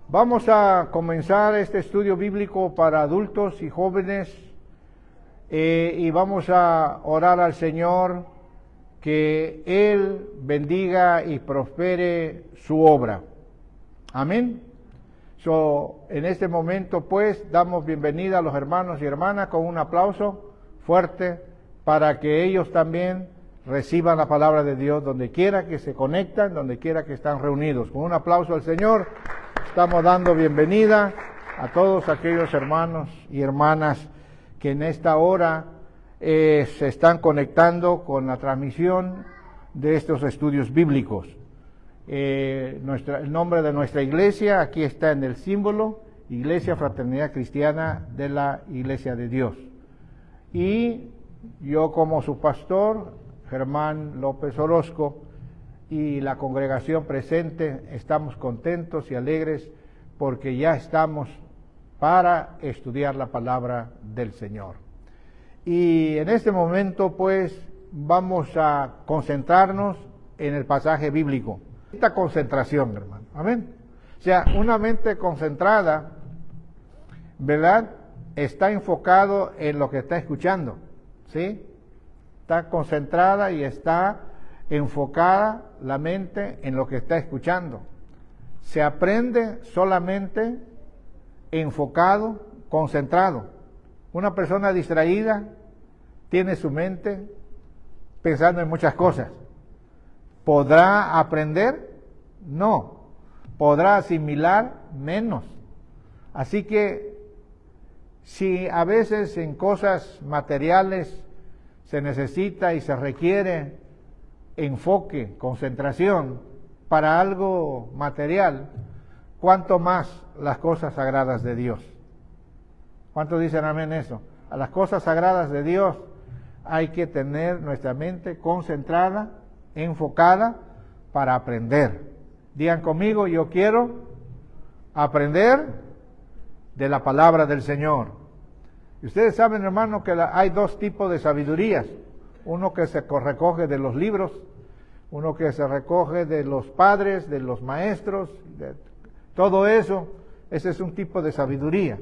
Vamos a comenzar este estudio bíblico para adultos y jóvenes y vamos a orar al Señor que Él bendiga y prospere su obra. Amén. En este momento pues damos bienvenida a los hermanos y hermanas con un aplauso fuerte para que ellos también reciban la palabra de Dios donde quiera que se conectan, donde quiera que están reunidos. Con un aplauso al Señor estamos dando bienvenida a todos aquellos hermanos y hermanas que en esta hora se están conectando con la transmisión de estos estudios bíblicos. El nombre de nuestra iglesia aquí está en el símbolo, Iglesia Fraternidad Cristiana de la Iglesia de Dios. Y yo como su pastor, Germán López Orozco, y la congregación presente, estamos contentos y alegres porque ya estamos para estudiar la palabra del Señor. Y en este momento pues vamos a concentrarnos en el pasaje bíblico. Esta concentración, hermano, amén. O sea, una mente concentrada, ¿verdad? Está enfocado en lo que está escuchando, ¿sí? Está concentrada y está enfocada la mente en lo que está escuchando. Se aprende solamente enfocado, concentrado. Una persona distraída tiene su mente pensando en muchas cosas. ¿Podrá aprender? No. ¿Podrá asimilar? Menos. Así que si a veces en cosas materiales se necesita y se requiere enfoque, concentración para algo material, ¿cuánto más las cosas sagradas de Dios? ¿Cuántos dicen amén eso? A las cosas sagradas de Dios hay que tener nuestra mente concentrada, enfocada para aprender. Digan conmigo, yo quiero aprender de la palabra del Señor. Y ustedes saben, hermano, que hay dos tipos de sabidurías. Uno que se recoge de los libros, uno que se recoge de los padres, de los maestros, de todo eso. Ese es un tipo de sabiduría.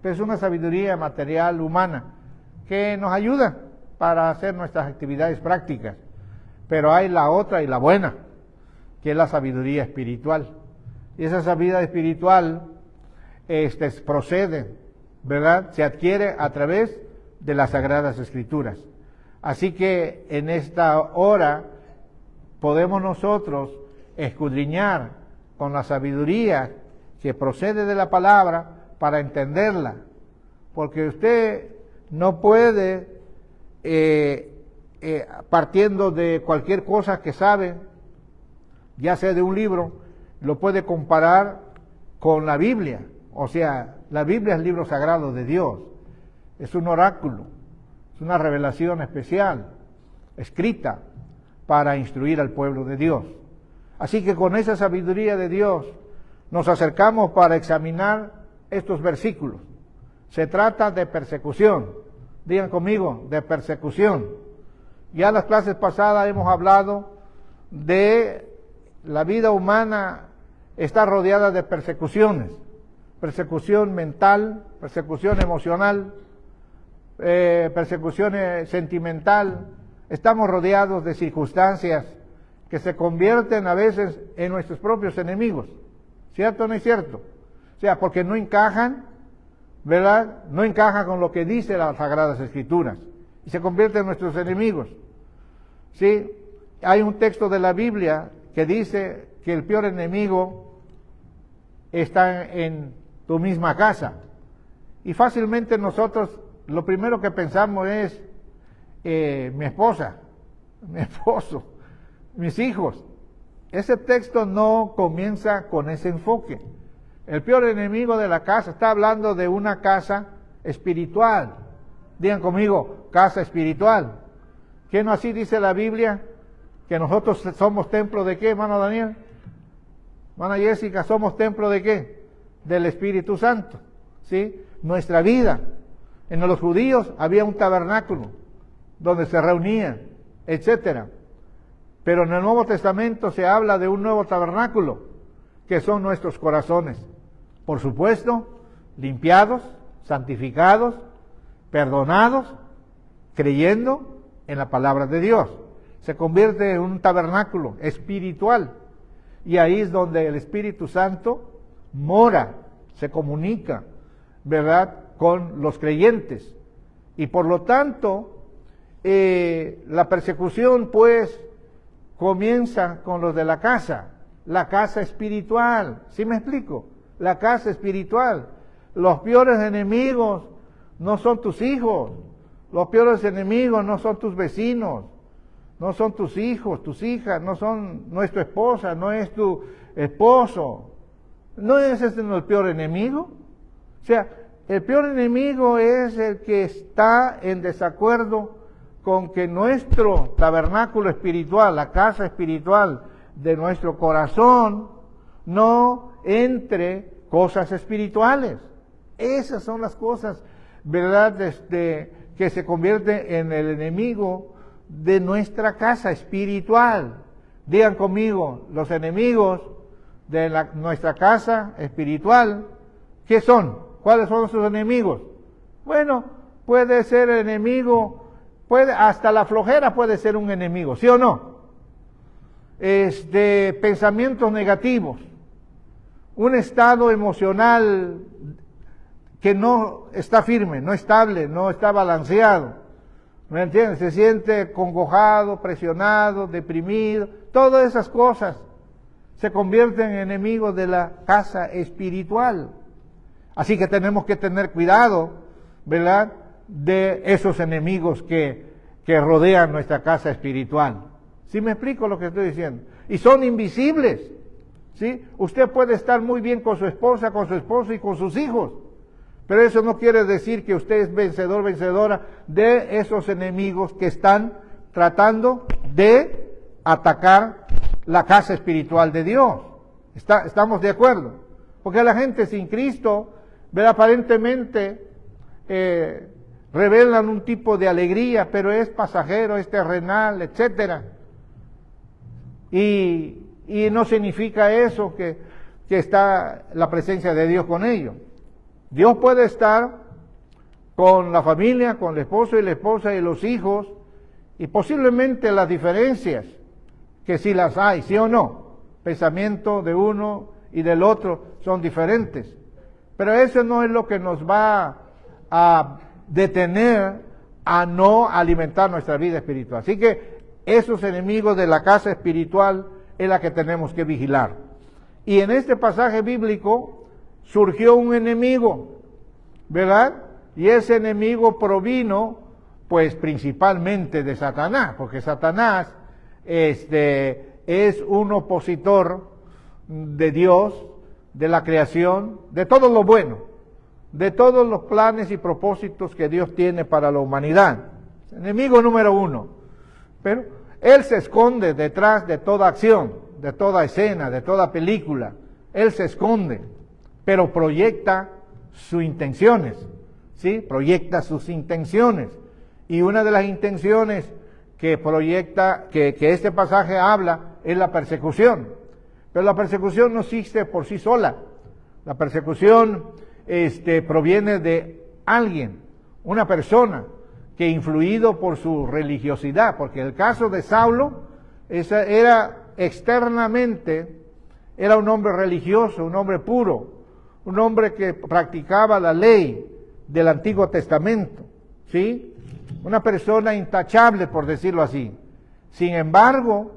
Pero es una sabiduría material, humana, que nos ayuda para hacer nuestras actividades prácticas. Pero hay la otra y la buena, que es la sabiduría espiritual. Y esa sabiduría espiritual procede, ¿verdad? Se adquiere a través de las Sagradas Escrituras. Así que en esta hora podemos nosotros escudriñar con la sabiduría que procede de la palabra para entenderla. Porque usted no puede, partiendo de cualquier cosa que sabe, ya sea de un libro, lo puede comparar con la Biblia. O sea, la Biblia es el libro sagrado de Dios. Es un oráculo. Es una revelación especial, escrita para instruir al pueblo de Dios. Así que con esa sabiduría de Dios nos acercamos para examinar estos versículos. Se trata de persecución. Digan conmigo, de persecución. Ya en las clases pasadas hemos hablado de la vida humana está rodeada de persecuciones. Persecución mental, persecución emocional, persecución sentimental. Estamos rodeados de circunstancias que se convierten a veces en nuestros propios enemigos. ¿Cierto o no es cierto? O sea, porque no encajan, ¿verdad? No encajan con lo que dice las Sagradas Escrituras y se convierten en nuestros enemigos. ¿Sí? Hay un texto de la Biblia que dice que el peor enemigo está en tu misma casa. Y fácilmente nosotros lo primero que pensamos es mi esposa, mi esposo, mis hijos. Ese texto no comienza con ese enfoque. El peor enemigo de la casa está hablando de una casa espiritual. Digan conmigo, casa espiritual. ¿Qué no así dice la Biblia? Que nosotros somos templo de qué, hermano Daniel, hermana Jessica, somos templo de qué, del Espíritu Santo, ¿sí? Nuestra vida. En los judíos había un tabernáculo donde se reunían, etcétera. Pero en el Nuevo Testamento se habla de un nuevo tabernáculo, que son nuestros corazones. Por supuesto, limpiados, santificados, perdonados, creyendo en la palabra de Dios. Se convierte en un tabernáculo espiritual. Y ahí es donde el Espíritu Santo mora, se comunica, ¿verdad?, con los creyentes. Y por lo tanto, la persecución pues comienza con los de la casa espiritual. ¿Sí me explico? La casa espiritual. Los peores enemigos no son tus hijos, los peores enemigos no son tus vecinos, no son tus hijos, tus hijas, no es tu esposa, no es tu esposo. ¿No es ese el peor enemigo? O sea, el peor enemigo es el que está en desacuerdo con que nuestro tabernáculo espiritual, la casa espiritual de nuestro corazón, no entre cosas espirituales. Esas son las cosas, ¿verdad?, que se convierten en el enemigo de nuestra casa espiritual. Digan conmigo, los enemigos de nuestra casa espiritual, ¿qué son? ¿Cuáles son sus enemigos? Bueno, puede ser el enemigo, hasta la flojera puede ser un enemigo, ¿sí o no? Pensamientos negativos, un estado emocional que no está firme, no estable, no está balanceado. ¿Me entiendes? Se siente congojado, presionado, deprimido, todas esas cosas se convierten en enemigos de la casa espiritual. Así que tenemos que tener cuidado, ¿verdad?, de esos enemigos que rodean nuestra casa espiritual. ¿Sí me explico lo que estoy diciendo? Y son invisibles, ¿sí? Usted puede estar muy bien con su esposa, con su esposo y con sus hijos, pero eso no quiere decir que usted es vencedor, vencedora de esos enemigos que están tratando de atacar la casa espiritual de Dios. ¿Estamos de acuerdo? Porque la gente sin Cristo, ¿verdad?, aparentemente revelan un tipo de alegría, pero es pasajero, es terrenal, etcétera. Y no significa eso que está la presencia de Dios con ellos. Dios puede estar con la familia, con el esposo y la esposa y los hijos, y posiblemente las diferencias, que sí las hay, sí o no, pensamiento de uno y del otro son diferentes, pero eso no es lo que nos va a detener a no alimentar nuestra vida espiritual. Así que esos enemigos de la casa espiritual es la que tenemos que vigilar. Y en este pasaje bíblico surgió un enemigo, ¿verdad? Y ese enemigo provino, pues, principalmente de Satanás, porque Satanás es un opositor de Dios, de la creación, de todo lo bueno, de todos los planes y propósitos que Dios tiene para la humanidad. Enemigo número uno. Pero él se esconde detrás de toda acción, de toda escena, de toda película. Él se esconde, pero proyecta sus intenciones, ¿sí? Proyecta sus intenciones. Y una de las intenciones que proyecta, que este pasaje habla, es la persecución. Pero la persecución no existe por sí sola. La persecución proviene de alguien, una persona que, influido por su religiosidad, porque el caso de Saulo era externamente, era un hombre religioso, un hombre puro, un hombre que practicaba la ley del Antiguo Testamento, ¿sí? Una persona intachable, por decirlo así. Sin embargo,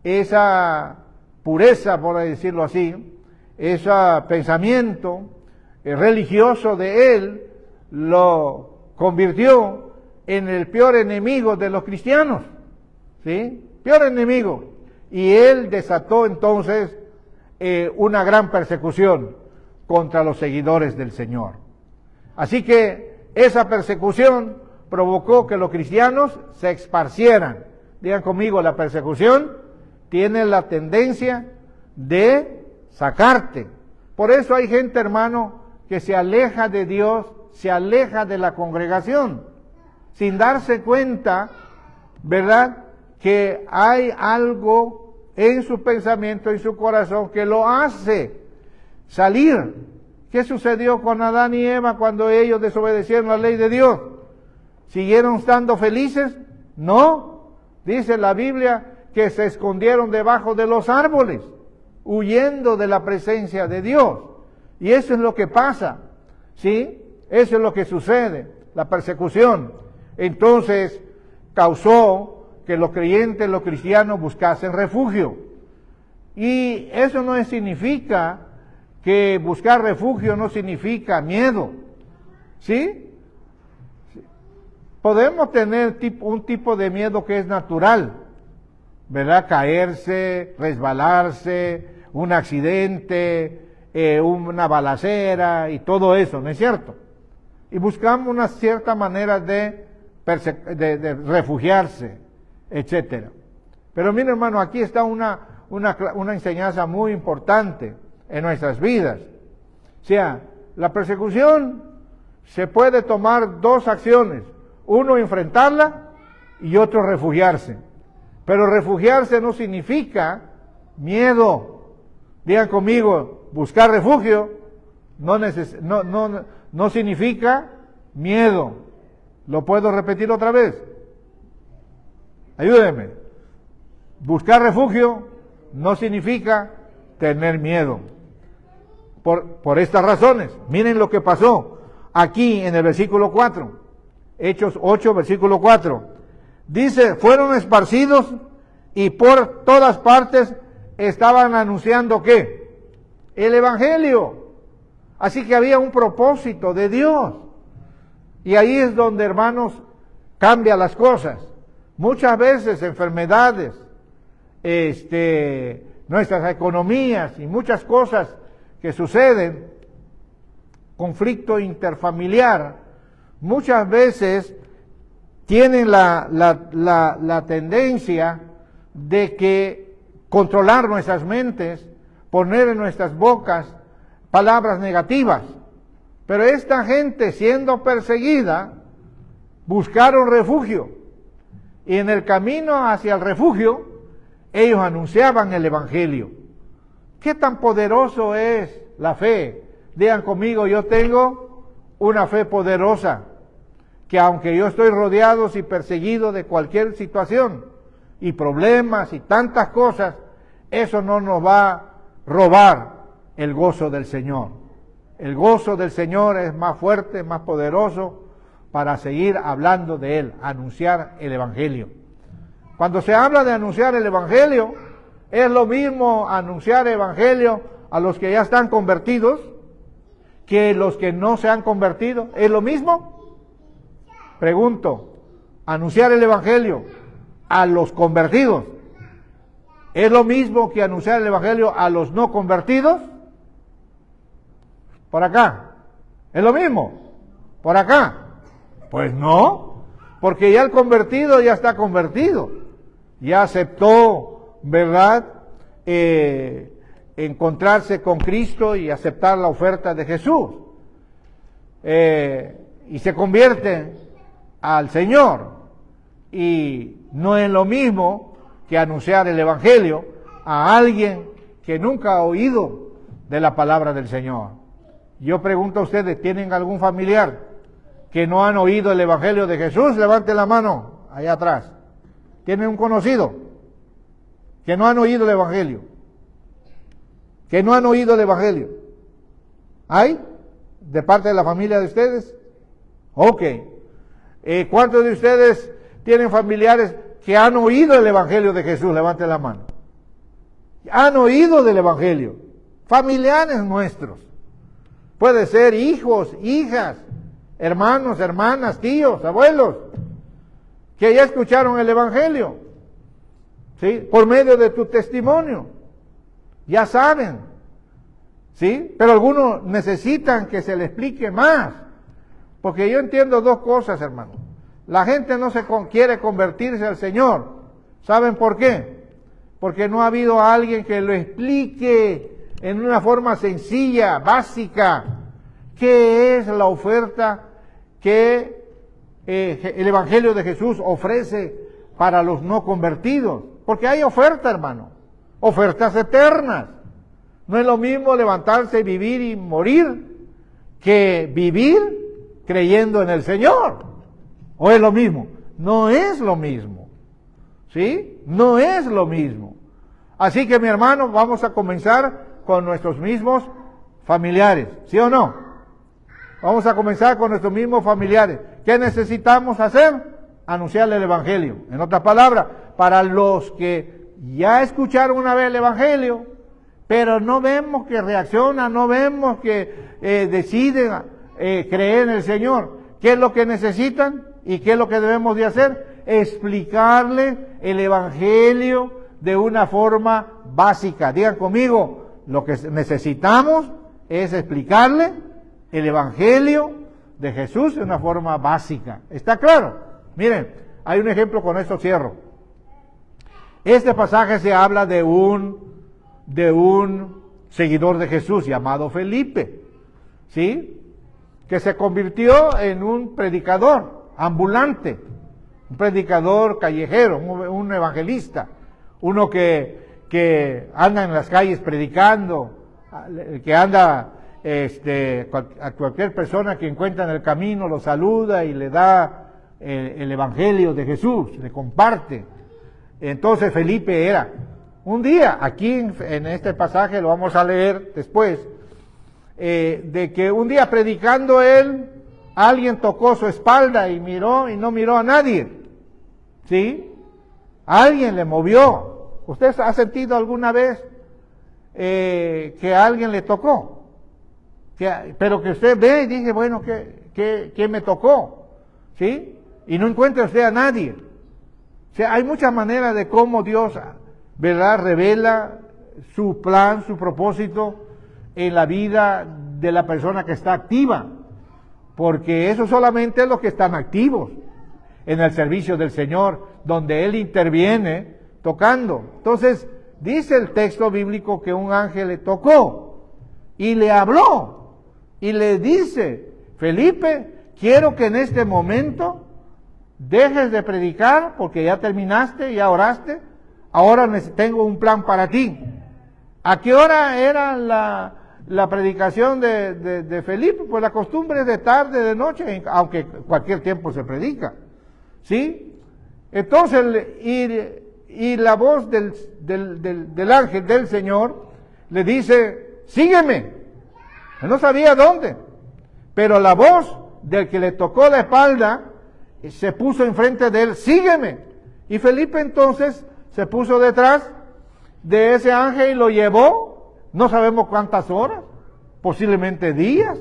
esa pureza, por decirlo así, ese pensamiento religioso de él lo convirtió en el peor enemigo de los cristianos, ¿sí? Peor enemigo. Y él desató entonces una gran persecución contra los seguidores del Señor. Así que esa persecución provocó que los cristianos se esparcieran. Digan conmigo, la persecución tiene la tendencia de sacarte. Por eso hay gente, hermano, que se aleja de Dios, se aleja de la congregación, sin darse cuenta, ¿verdad?, que hay algo en su pensamiento, en su corazón, que lo hace salir ¿Qué sucedió con Adán y Eva cuando ellos desobedecieron la ley de Dios? ¿Siguieron estando felices? No. Dice la Biblia que se escondieron debajo de los árboles, huyendo de la presencia de Dios. Y eso es lo que pasa, ¿sí? Eso es lo que sucede, la persecución. Entonces, causó que los creyentes, los cristianos, buscasen refugio. Y eso no significa que buscar refugio no significa miedo, ¿sí? Podemos tener un tipo de miedo que es natural, ¿verdad? Caerse, resbalarse, un accidente, una balacera y todo eso, ¿no es cierto? Y buscamos una cierta manera de refugiarse, etcétera. Pero mire, hermano, aquí está una enseñanza muy importante en nuestras vidas. O sea, la persecución se puede tomar dos acciones: uno, enfrentarla, y otro, refugiarse. Pero refugiarse no significa miedo. Digan conmigo, buscar refugio no significa miedo. ¿Lo puedo repetir otra vez? Ayúdenme. Buscar refugio no significa tener miedo. Por estas razones, miren lo que pasó aquí en el versículo 4. Hechos 8, versículo 4. Dice, fueron esparcidos y por todas partes estaban anunciando ¿qué? El Evangelio. Así que había un propósito de Dios. Y ahí es donde, hermanos, cambia las cosas. Muchas veces enfermedades, nuestras economías y muchas cosas que suceden, conflicto interfamiliar, muchas veces tienen la tendencia de que controlar nuestras mentes, poner en nuestras bocas palabras negativas. Pero esta gente, siendo perseguida, buscaron refugio. Y en el camino hacia el refugio, ellos anunciaban el Evangelio. ¿Qué tan poderoso es la fe? Digan conmigo, yo tengo una fe poderosa, que aunque yo estoy rodeado y perseguido de cualquier situación y problemas y tantas cosas, eso no nos va a robar el gozo del Señor. El gozo del Señor es más fuerte, más poderoso para seguir hablando de Él, anunciar el Evangelio. Cuando se habla de anunciar el Evangelio, es lo mismo anunciar el Evangelio a los que ya están convertidos que los que no se han convertido. ¿Es lo mismo? Pregunto, anunciar el Evangelio a los convertidos, ¿es lo mismo que anunciar el Evangelio a los no convertidos? Por acá, ¿es lo mismo? Por acá, pues no, porque ya el convertido ya está convertido, ya aceptó, ¿verdad?, encontrarse con Cristo y aceptar la oferta de Jesús, y se convierte al Señor, y no es lo mismo que anunciar el Evangelio a alguien que nunca ha oído de la palabra del Señor. Yo pregunto a ustedes, ¿tienen algún familiar que no han oído el Evangelio de Jesús? Levante la mano, allá atrás. ¿Tienen un conocido que no han oído el Evangelio? ¿Que no han oído el Evangelio? ¿Hay? ¿De parte de la familia de ustedes? Ok. ¿Cuántos de ustedes tienen familiares que han oído el Evangelio de Jesús? Levante la mano. Han oído del Evangelio. Familiares nuestros. Puede ser hijos, hijas, hermanos, hermanas, tíos, abuelos, que ya escucharon el Evangelio, ¿sí?, por medio de tu testimonio. Ya saben, ¿sí? Pero algunos necesitan que se les explique más. Porque yo entiendo dos cosas, hermano. La gente no quiere convertirse al Señor. ¿Saben por qué? Porque no ha habido alguien que lo explique en una forma sencilla, básica, qué es la oferta que el Evangelio de Jesús ofrece para los no convertidos. Porque hay oferta, hermano, ofertas eternas. No es lo mismo levantarse, vivir y morir que vivir creyendo en el Señor. ¿O es lo mismo? No es lo mismo. ¿Sí? No es lo mismo. Así que, mi hermano, vamos a comenzar con nuestros mismos familiares. ¿Sí o no? Vamos a comenzar con nuestros mismos familiares. ¿Qué necesitamos hacer? Anunciarle el Evangelio. En otras palabras, para los que ya escucharon una vez el Evangelio, pero no vemos que reaccionan, no vemos que deciden creer en el Señor. ¿Qué es lo que necesitan y qué es lo que debemos de hacer? Explicarle el Evangelio de una forma básica. Digan conmigo, lo que necesitamos es explicarle el Evangelio de Jesús de una forma básica. ¿Está claro? Miren, hay un ejemplo, con esto cierro. Este pasaje se habla de un seguidor de Jesús llamado Felipe, ¿sí? Que se convirtió en un predicador ambulante, un predicador callejero, un evangelista, uno que anda en las calles predicando, que anda a cualquier persona que encuentra en el camino lo saluda y le da el evangelio de Jesús, le comparte. Entonces Felipe era. Un día, aquí en este pasaje, lo vamos a leer después, de que un día predicando él, alguien tocó su espalda y miró y no miró a nadie. ¿Sí? Alguien le movió. ¿Usted ha sentido alguna vez que alguien le tocó? Pero que usted ve y dice, bueno, ¿qué me tocó? ¿Sí? Y no encuentra usted a nadie. O sea, hay muchas maneras de cómo Dios, ¿verdad?, revela su plan, su propósito en la vida de la persona que está activa. Porque eso solamente es los que están activos en el servicio del Señor, donde Él interviene tocando. Entonces, dice el texto bíblico que un ángel le tocó y le habló. Y le dice, Felipe, quiero que en este momento dejes de predicar porque ya terminaste, ya oraste, ahora tengo un plan para ti. ¿A qué hora era la predicación de Felipe? Pues la costumbre es de tarde, de noche, aunque cualquier tiempo se predica. ¿Sí? Entonces, y la voz del ángel del Señor le dice, sígueme. Él no sabía dónde, pero la voz del que le tocó la espalda se puso enfrente de él, sígueme. Y Felipe entonces se puso detrás de ese ángel y lo llevó, no sabemos cuántas horas, posiblemente días,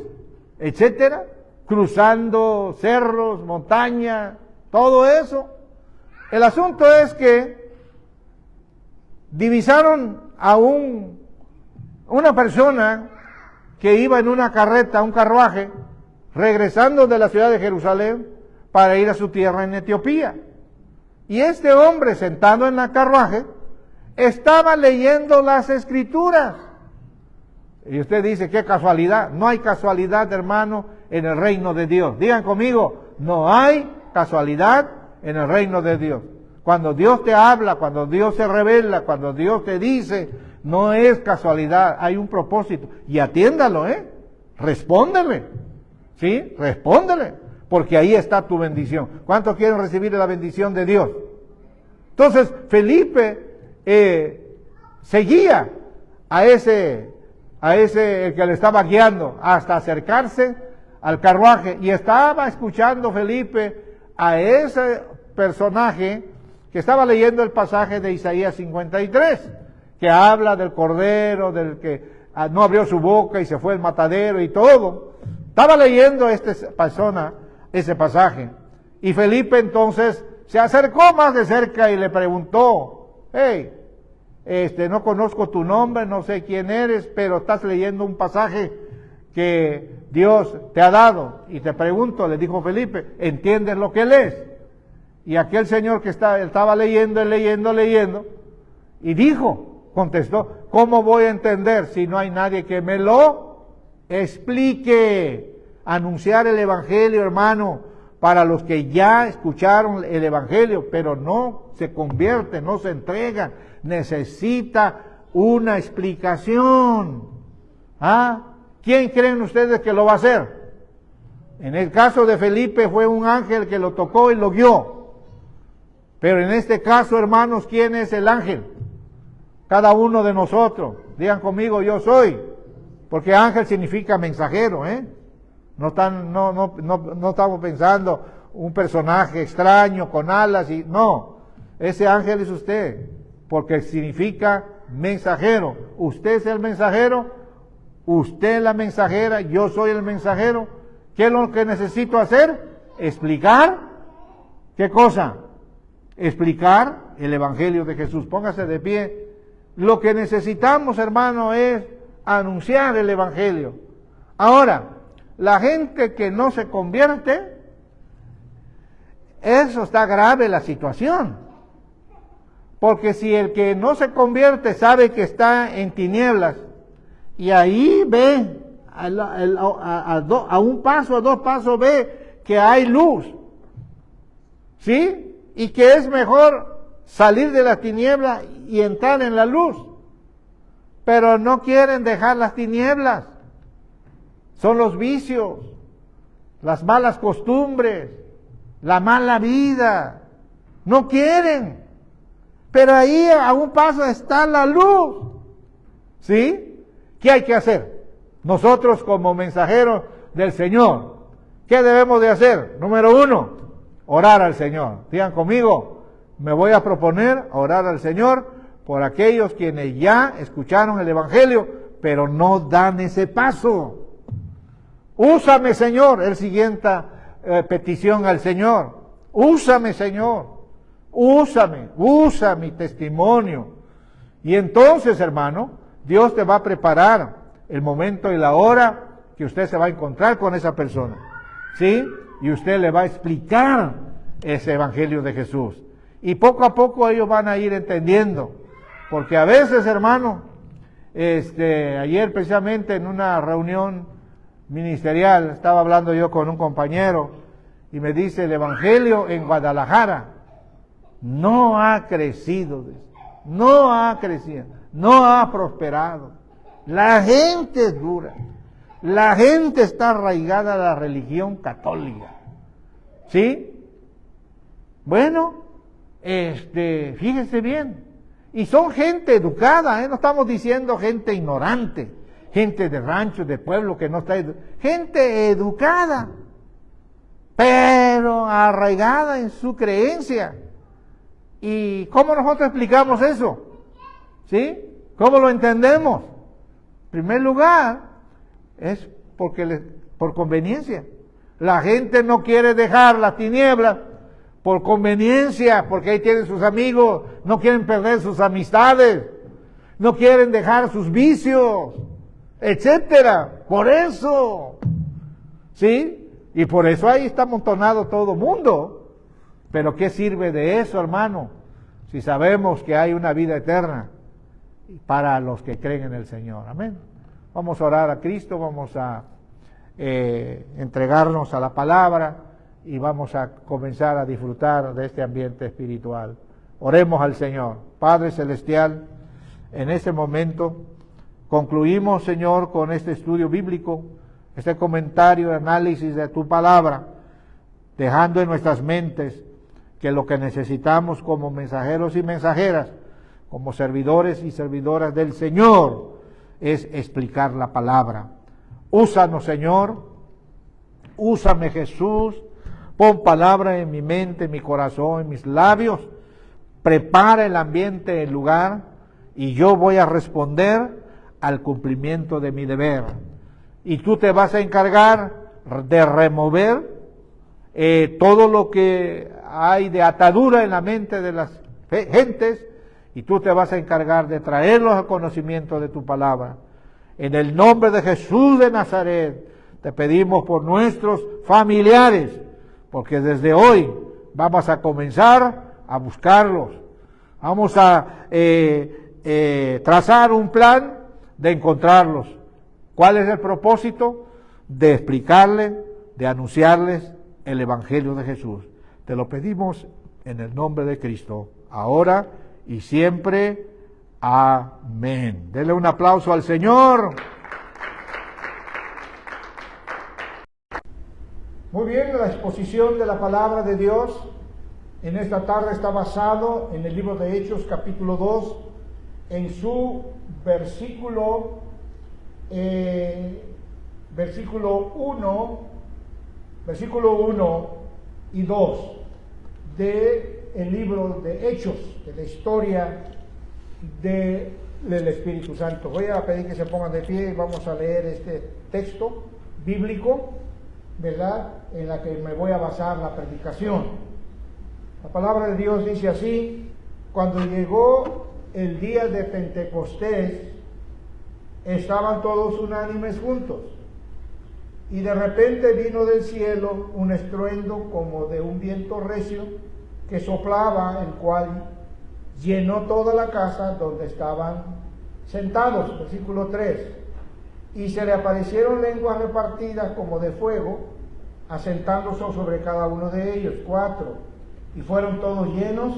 etcétera, cruzando cerros, montañas, todo eso. El asunto es que divisaron a una persona que iba en una carreta, un carruaje, regresando de la ciudad de Jerusalén para ir a su tierra en Etiopía. Y este hombre, sentado en el carruaje, estaba leyendo las Escrituras. Y usted dice, qué casualidad. No hay casualidad, hermano, en el reino de Dios. Digan conmigo, no hay casualidad en el reino de Dios. Cuando Dios te habla, cuando Dios se revela, cuando Dios te dice, no es casualidad, hay un propósito. Y atiéndalo, respóndele. ¿Sí? Respóndele. Porque ahí está tu bendición. ¿Cuántos quieren recibir la bendición de Dios? Entonces, Felipe seguía a ese el que le estaba guiando hasta acercarse al carruaje. Y estaba escuchando Felipe a ese personaje que estaba leyendo el pasaje de Isaías 53. Que habla del cordero, del que no abrió su boca y se fue al matadero y todo. Estaba leyendo esta persona ese pasaje. Y Felipe entonces se acercó más de cerca y le preguntó, hey, no conozco tu nombre, no sé quién eres, pero estás leyendo un pasaje que Dios te ha dado. Y te pregunto, le dijo Felipe, ¿entiendes lo que lees? Y aquel señor que estaba leyendo, y contestó, ¿cómo voy a entender si no hay nadie que me lo explique? Anunciar el Evangelio, hermano, para los que ya escucharon el Evangelio, pero no se convierten, no se entregan, necesita una explicación. ¿quién creen ustedes que lo va a hacer? En el caso de Felipe fue un ángel que lo tocó y lo guió. Pero en este caso, hermanos, ¿quién es el ángel? Cada uno de nosotros. Digan conmigo, yo soy. Porque ángel significa mensajero, ¿eh? No estamos pensando un personaje extraño con alas y no. Ese ángel es usted, porque significa mensajero. Usted es el mensajero, usted es la mensajera, yo soy el mensajero. ¿Qué es lo que necesito hacer? Explicar. ¿Qué cosa? Explicar el Evangelio de Jesús. Póngase de pie. Lo que necesitamos, hermano, es anunciar el Evangelio. Ahora, la gente que no se convierte, eso está grave la situación. Porque si el que no se convierte sabe que está en tinieblas y ahí ve a un paso, a dos pasos ve que hay luz, ¿sí? Y que es mejor salir de las tinieblas y entrar en la luz. Pero no quieren dejar las tinieblas. Son los vicios, las malas costumbres, la mala vida. No quieren. Pero ahí a un paso está la luz. ¿Sí? ¿Qué hay que hacer? Nosotros como mensajeros del Señor, ¿qué debemos de hacer? Número 1, orar al Señor. Digan conmigo, me voy a proponer orar al Señor por aquellos quienes ya escucharon el Evangelio, pero no dan ese paso. Úsame, Señor, el siguiente petición al Señor. Úsame, Señor. Úsame, usa mi testimonio. Y entonces, hermano, Dios te va a preparar el momento y la hora que usted se va a encontrar con esa persona. ¿Sí? Y usted le va a explicar ese Evangelio de Jesús. Y poco a poco ellos van a ir entendiendo. Porque a veces, hermano, ayer precisamente en una reunión ministerial, estaba hablando yo con un compañero y me dice, el Evangelio en Guadalajara no ha crecido, no ha crecido, no ha prosperado. La gente es dura, la gente está arraigada a la religión católica. ¿Sí? Bueno, fíjense bien, y son gente educada, no estamos diciendo gente ignorante, gente de rancho, de pueblo que no está gente educada, pero arraigada en su creencia. ¿Y cómo nosotros explicamos eso? ¿Sí? ¿Cómo lo entendemos? En primer lugar, es por conveniencia. La gente no quiere dejar las tinieblas por conveniencia, porque ahí tienen sus amigos, no quieren perder sus amistades, no quieren dejar sus vicios, etcétera. Por eso, ¿sí? Y por eso ahí está amontonado todo mundo. Pero ¿qué sirve de eso, hermano? Si sabemos que hay una vida eterna para los que creen en el Señor. Amén. Vamos a orar a Cristo, vamos a entregarnos a la palabra y vamos a comenzar a disfrutar de este ambiente espiritual. Oremos al Señor. Padre Celestial, en este momento concluimos, Señor, con este estudio bíblico, este comentario, análisis de tu palabra, dejando en nuestras mentes que lo que necesitamos como mensajeros y mensajeras, como servidores y servidoras del Señor, es explicar la palabra. Úsanos, Señor, úsame, Jesús, pon palabra en mi mente, en mi corazón, en mis labios, prepara el ambiente, el lugar, y yo voy a responder al cumplimiento de mi deber. Y tú te vas a encargar de remover todo lo que hay de atadura en la mente de las gentes, y tú te vas a encargar de traerlos al conocimiento de tu palabra. En el nombre de Jesús de Nazaret, te pedimos por nuestros familiares, porque desde hoy vamos a comenzar a buscarlos. Vamos a trazar un plan de encontrarlos. ¿Cuál es el propósito? De explicarles, de anunciarles el Evangelio de Jesús. Te lo pedimos en el nombre de Cristo, ahora y siempre. Amén. Denle un aplauso al Señor. Muy bien, la exposición de la palabra de Dios en esta tarde está basado en el libro de Hechos, capítulo 2, en su versículo 1 y 2 del libro de Hechos, de la historia del Espíritu Santo. Voy a pedir que se pongan de pie y vamos a leer este texto bíblico, ¿verdad?, en la que me voy a basar la predicación. La palabra de Dios dice así: cuando llegó el día de Pentecostés, estaban todos unánimes juntos, y de repente vino del cielo un estruendo como de un viento recio que soplaba, el cual llenó toda la casa donde estaban sentados. Versículo 3. Y se le aparecieron lenguas repartidas como de fuego, asentándose sobre cada uno de ellos. 4. Y fueron todos llenos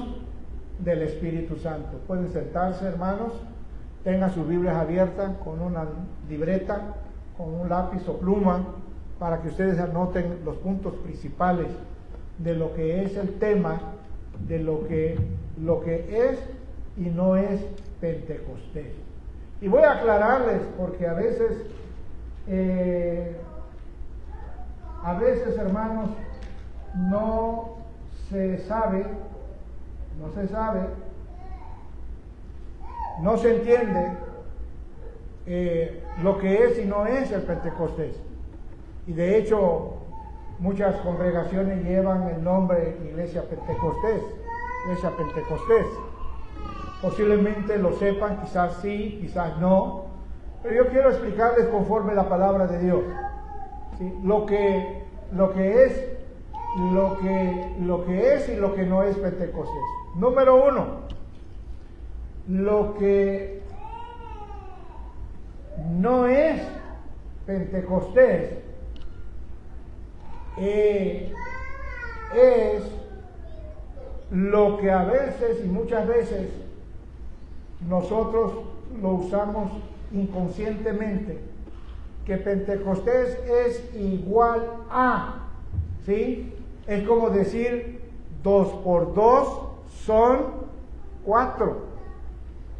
del Espíritu Santo. Pueden sentarse, hermanos. Tengan sus Biblias abiertas con una libreta, con un lápiz o pluma, para que ustedes anoten los puntos principales de lo que es el tema, de lo que es y no es Pentecostés. Y voy a aclararles, porque a veces, hermanos, no se entiende lo que es y no es el Pentecostés. Y de hecho, muchas congregaciones llevan el nombre Iglesia Pentecostés. Posiblemente lo sepan, quizás sí, quizás no, pero yo quiero explicarles conforme la palabra de Dios, ¿sí?, lo que es y lo que no es Pentecostés. Número 1, lo que no es Pentecostés es lo que a veces y muchas veces nosotros lo usamos inconscientemente, que Pentecostés es igual a, ¿sí? Es como decir 2 por 2 son 4.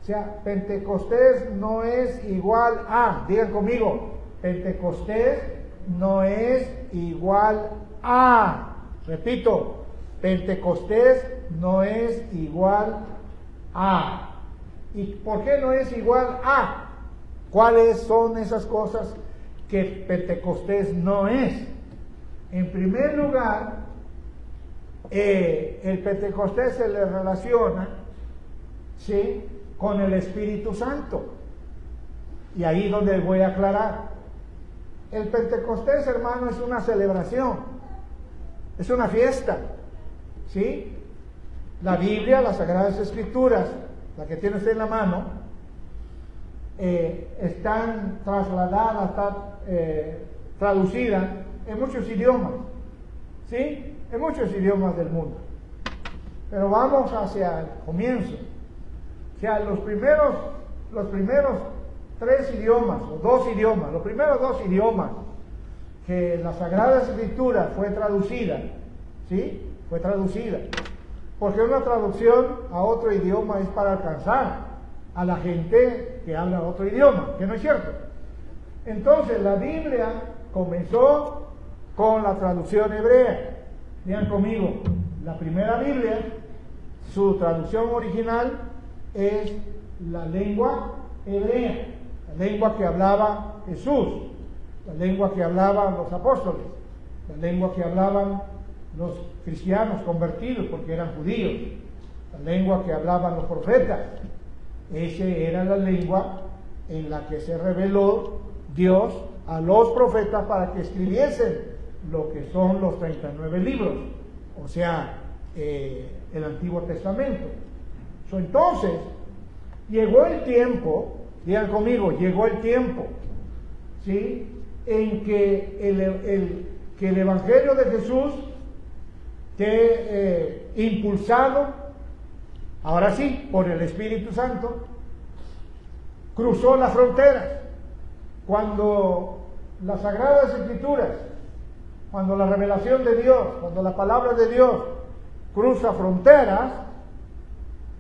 O sea, Pentecostés no es igual a, digan conmigo, Pentecostés no es igual a, repito, Pentecostés no es igual a. ¿Y por qué no es igual a? ¿Cuáles son esas cosas que Pentecostés no es? En primer lugar, el Pentecostés se le relaciona, ¿sí?, con el Espíritu Santo. Y ahí donde voy a aclarar. El Pentecostés, hermano, es una celebración, es una fiesta, ¿sí? La Biblia, las Sagradas Escrituras, la que tiene usted en la mano, están trasladadas, traducidas en muchos idiomas, ¿sí? En muchos idiomas del mundo. Pero vamos hacia el comienzo. O sea, los primeros 3 idiomas, o 2 idiomas, los primeros 2 idiomas que la Sagrada Escritura fue traducida, ¿sí? Fue traducida. Porque una traducción a otro idioma es para alcanzar a la gente que habla otro idioma, que no es cierto. Entonces, la Biblia comenzó con la traducción hebrea. Vean conmigo, la primera Biblia, su traducción original es la lengua hebrea, la lengua que hablaba Jesús, la lengua que hablaban los apóstoles, la lengua que hablaban los cristianos convertidos porque eran judíos, la lengua que hablaban los profetas. Esa era la lengua en la que se reveló Dios a los profetas para que escribiesen lo que son los 39 libros, o sea, el Antiguo Testamento. Entonces, llegó el tiempo, digan conmigo, llegó el tiempo, ¿sí?, en que el Evangelio de Jesús, impulsado, ahora sí, por el Espíritu Santo, cruzó las fronteras. Cuando las Sagradas Escrituras cuando la revelación de Dios, cuando la palabra de Dios cruza fronteras,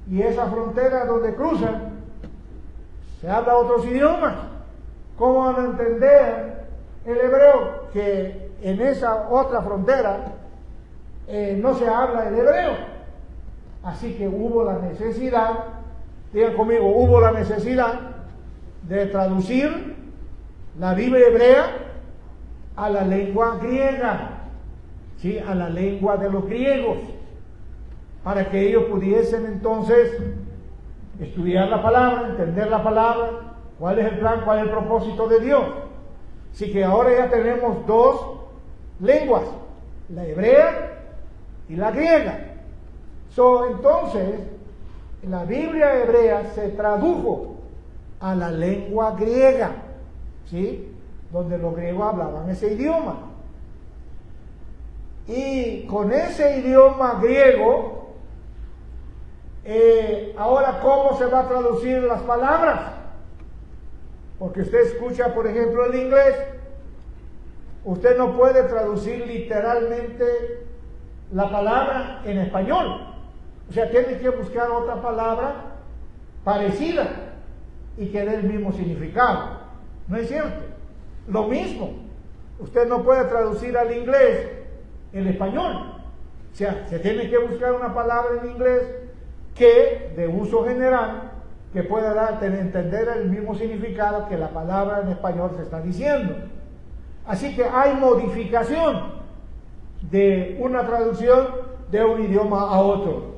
y esa frontera donde cruzan, se habla otros idiomas. ¿Cómo van a entender el hebreo que en esa otra frontera no se habla el hebreo? Así que hubo la necesidad, digan conmigo, hubo la necesidad de traducir la Biblia hebrea a la lengua griega, ¿sí? A la lengua de los griegos, para que ellos pudiesen entonces estudiar la palabra, entender la palabra, cuál es el plan, cuál es el propósito de Dios. Así que ahora ya tenemos dos lenguas, la hebrea y la griega. Entonces, la Biblia hebrea se tradujo a la lengua griega, ¿sí? Donde los griegos hablaban ese idioma. Y con ese idioma griego, ahora, ¿cómo se va a traducir las palabras? Porque usted escucha, por ejemplo, el inglés. Usted no puede traducir literalmente la palabra en español. O sea, tiene que buscar otra palabra parecida y que dé el mismo significado. ¿No es cierto? Lo mismo. Usted no puede traducir al inglés el español. O sea, se tiene que buscar una palabra en inglés que, de uso general, que pueda dar, entender el mismo significado que la palabra en español se está diciendo. Así que hay modificación de una traducción de un idioma a otro.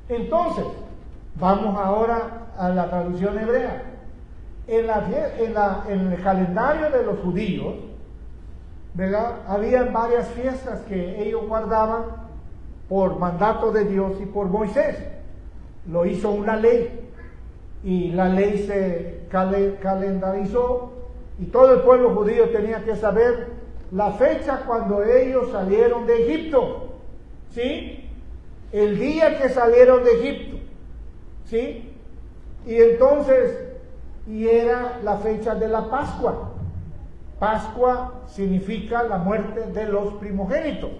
Entonces, vamos ahora a la traducción hebrea. En el calendario de los judíos, ¿verdad? Habían varias fiestas que ellos guardaban por mandato de Dios y por Moisés. Lo hizo una ley, y la ley se calendarizó, y todo el pueblo judío tenía que saber la fecha cuando ellos salieron de Egipto, ¿sí? El día que salieron de Egipto, ¿sí? Y entonces, y era la fecha de la Pascua. Pascua significa la muerte de los primogénitos.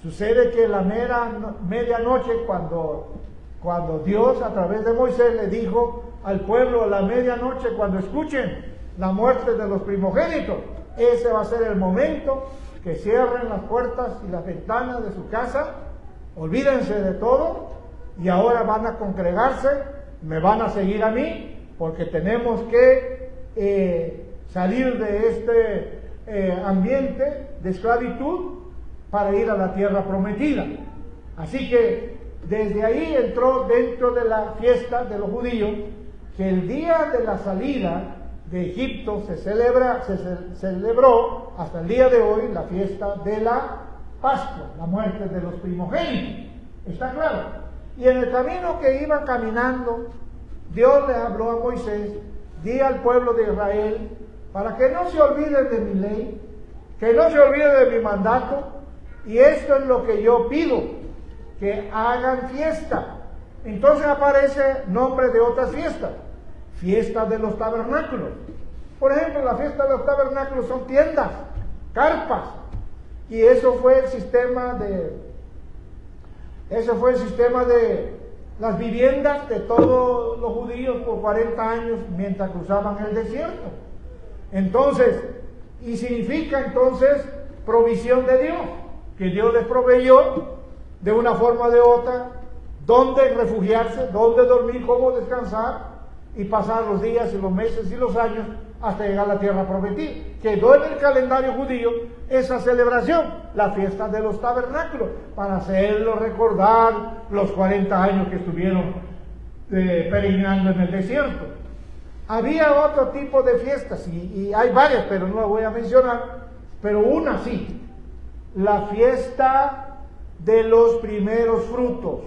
Sucede que la medianoche, cuando Dios a través de Moisés le dijo al pueblo, a la medianoche, cuando escuchen la muerte de los primogénitos, ese va a ser el momento que cierren las puertas y las ventanas de su casa, olvídense de todo, y ahora van a congregarse, me van a seguir a mí, porque tenemos que salir de este ambiente de esclavitud para ir a la tierra prometida. Así que desde ahí entró dentro de la fiesta de los judíos que el día de la salida de Egipto se celebró hasta el día de hoy la fiesta de la Pascua, la muerte de los primogénitos. ¿Está claro? Y en el camino que iban caminando, Dios le habló a Moisés, di al pueblo de Israel, para que no se olviden de mi ley, que no se olviden de mi mandato, y esto es lo que yo pido, que hagan fiesta. Entonces aparece nombre de otras fiestas, fiesta de los tabernáculos. Por ejemplo, la fiesta de los tabernáculos son tiendas, carpas, y eso fue el sistema de las viviendas de todos los judíos por 40 años mientras cruzaban el desierto. Entonces, y significa entonces provisión de Dios, que Dios les proveyó de una forma o de otra, dónde refugiarse, dónde dormir, cómo descansar y pasar los días y los meses y los años hasta llegar a la tierra prometida. Quedó en el calendario judío esa celebración, la fiesta de los tabernáculos, para hacerlo recordar los 40 años que estuvieron peregrinando en el desierto. Había otro tipo de fiestas, y hay varias, pero no las voy a mencionar, pero una sí, la fiesta de los primeros frutos.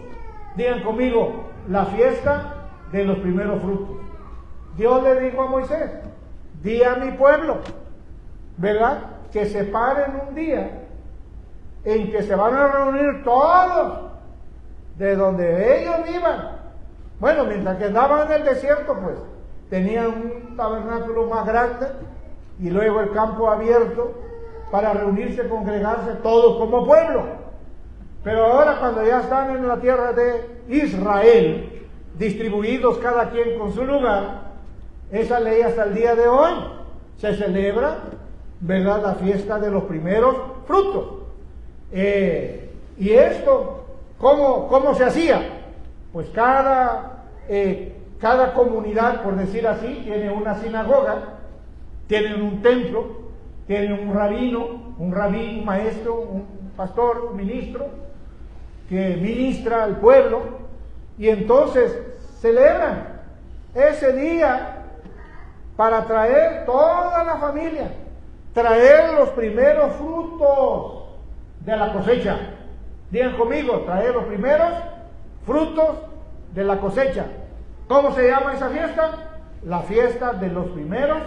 Digan conmigo, la fiesta de los primeros frutos. Dios le dijo a Moisés, di a mi pueblo, ¿verdad?, que separen un día en que se van a reunir todos de donde ellos vivan. Bueno, mientras que andaban en el desierto, pues tenían un tabernáculo más grande y luego el campo abierto, para reunirse, congregarse todos como pueblo. Pero ahora, cuando ya están en la tierra de Israel, distribuidos cada quien con su lugar, esa ley hasta el día de hoy se celebra, ¿verdad?, la fiesta de los primeros frutos. Y esto, ¿cómo se hacía? Pues cada comunidad, por decir así, tiene una sinagoga, tienen un templo, tienen un rabino, un maestro, un pastor, un ministro, que ministra al pueblo, y entonces celebran ese día para traer toda la familia, traer los primeros frutos de la cosecha. Digan conmigo, traer los primeros frutos de la cosecha. ¿Cómo se llama esa fiesta? La fiesta de los primeros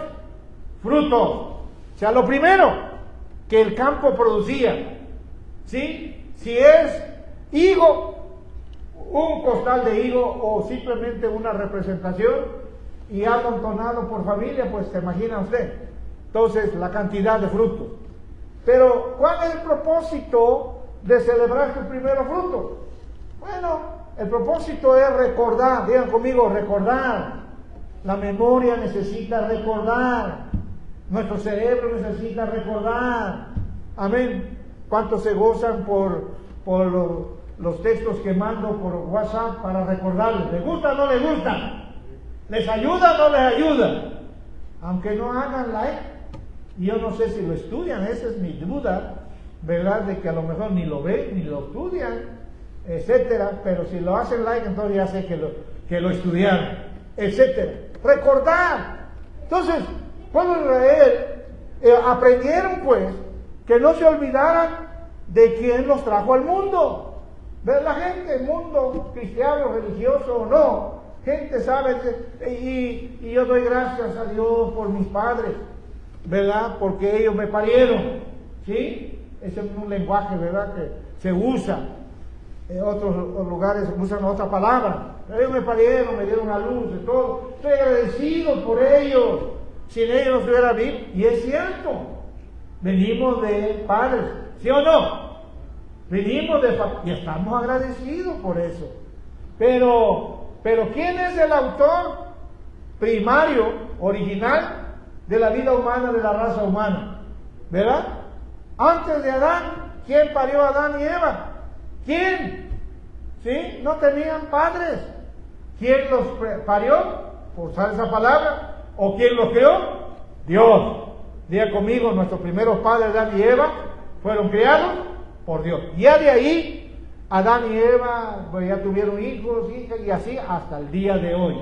frutos. O sea, lo primero que el campo producía. ¿Sí? Si es higo, un costal de higo o simplemente una representación y amontonado por familia, pues se imagina usted. Entonces, la cantidad de frutos. Pero, ¿cuál es el propósito de celebrar sus primeros frutos? Bueno, el propósito es recordar, digan conmigo, recordar. La memoria necesita recordar. Nuestro cerebro necesita recordar. Amén. ¿Cuántos se gozan por los textos que mando por WhatsApp para recordarles? ¿Les gusta o no les gusta? ¿Les ayuda o no les ayuda? Aunque no hagan like, y yo no sé si lo estudian, esa es mi duda, ¿verdad? De que a lo mejor ni lo ven, ni lo estudian, etcétera, pero si lo hacen like, entonces ya sé que lo estudiaron, etcétera. Recordar. Entonces, pueblo de Israel aprendieron pues que no se olvidaran de quién los trajo al mundo. ¿Ves la gente, el mundo cristiano, religioso o no? Gente sabe, y yo doy gracias a Dios por mis padres, ¿verdad? Porque ellos me parieron, ¿sí? Ese es un lenguaje, ¿verdad?, que se usa. En otros lugares usan otra palabra. Ellos me parieron, me dieron a luz y todo. Estoy agradecido por ellos. Sin ellos no estuviera vivo. Y es cierto. Venimos de padres, ¿sí o no? Venimos de padres y estamos agradecidos por eso. Pero ¿quién es el autor primario, original de la vida humana, de la raza humana? ¿Verdad? Antes de Adán, ¿quién parió a Adán y Eva? ¿Quién? ¿Sí? No tenían padres. ¿Quién los parió? Por usar esa palabra. ¿O quién los creó? Dios. Diga conmigo, nuestros primeros padres, Adán y Eva, fueron criados por Dios. Ya de ahí, Adán y Eva pues, ya tuvieron hijos, hijas, y así hasta el día de hoy.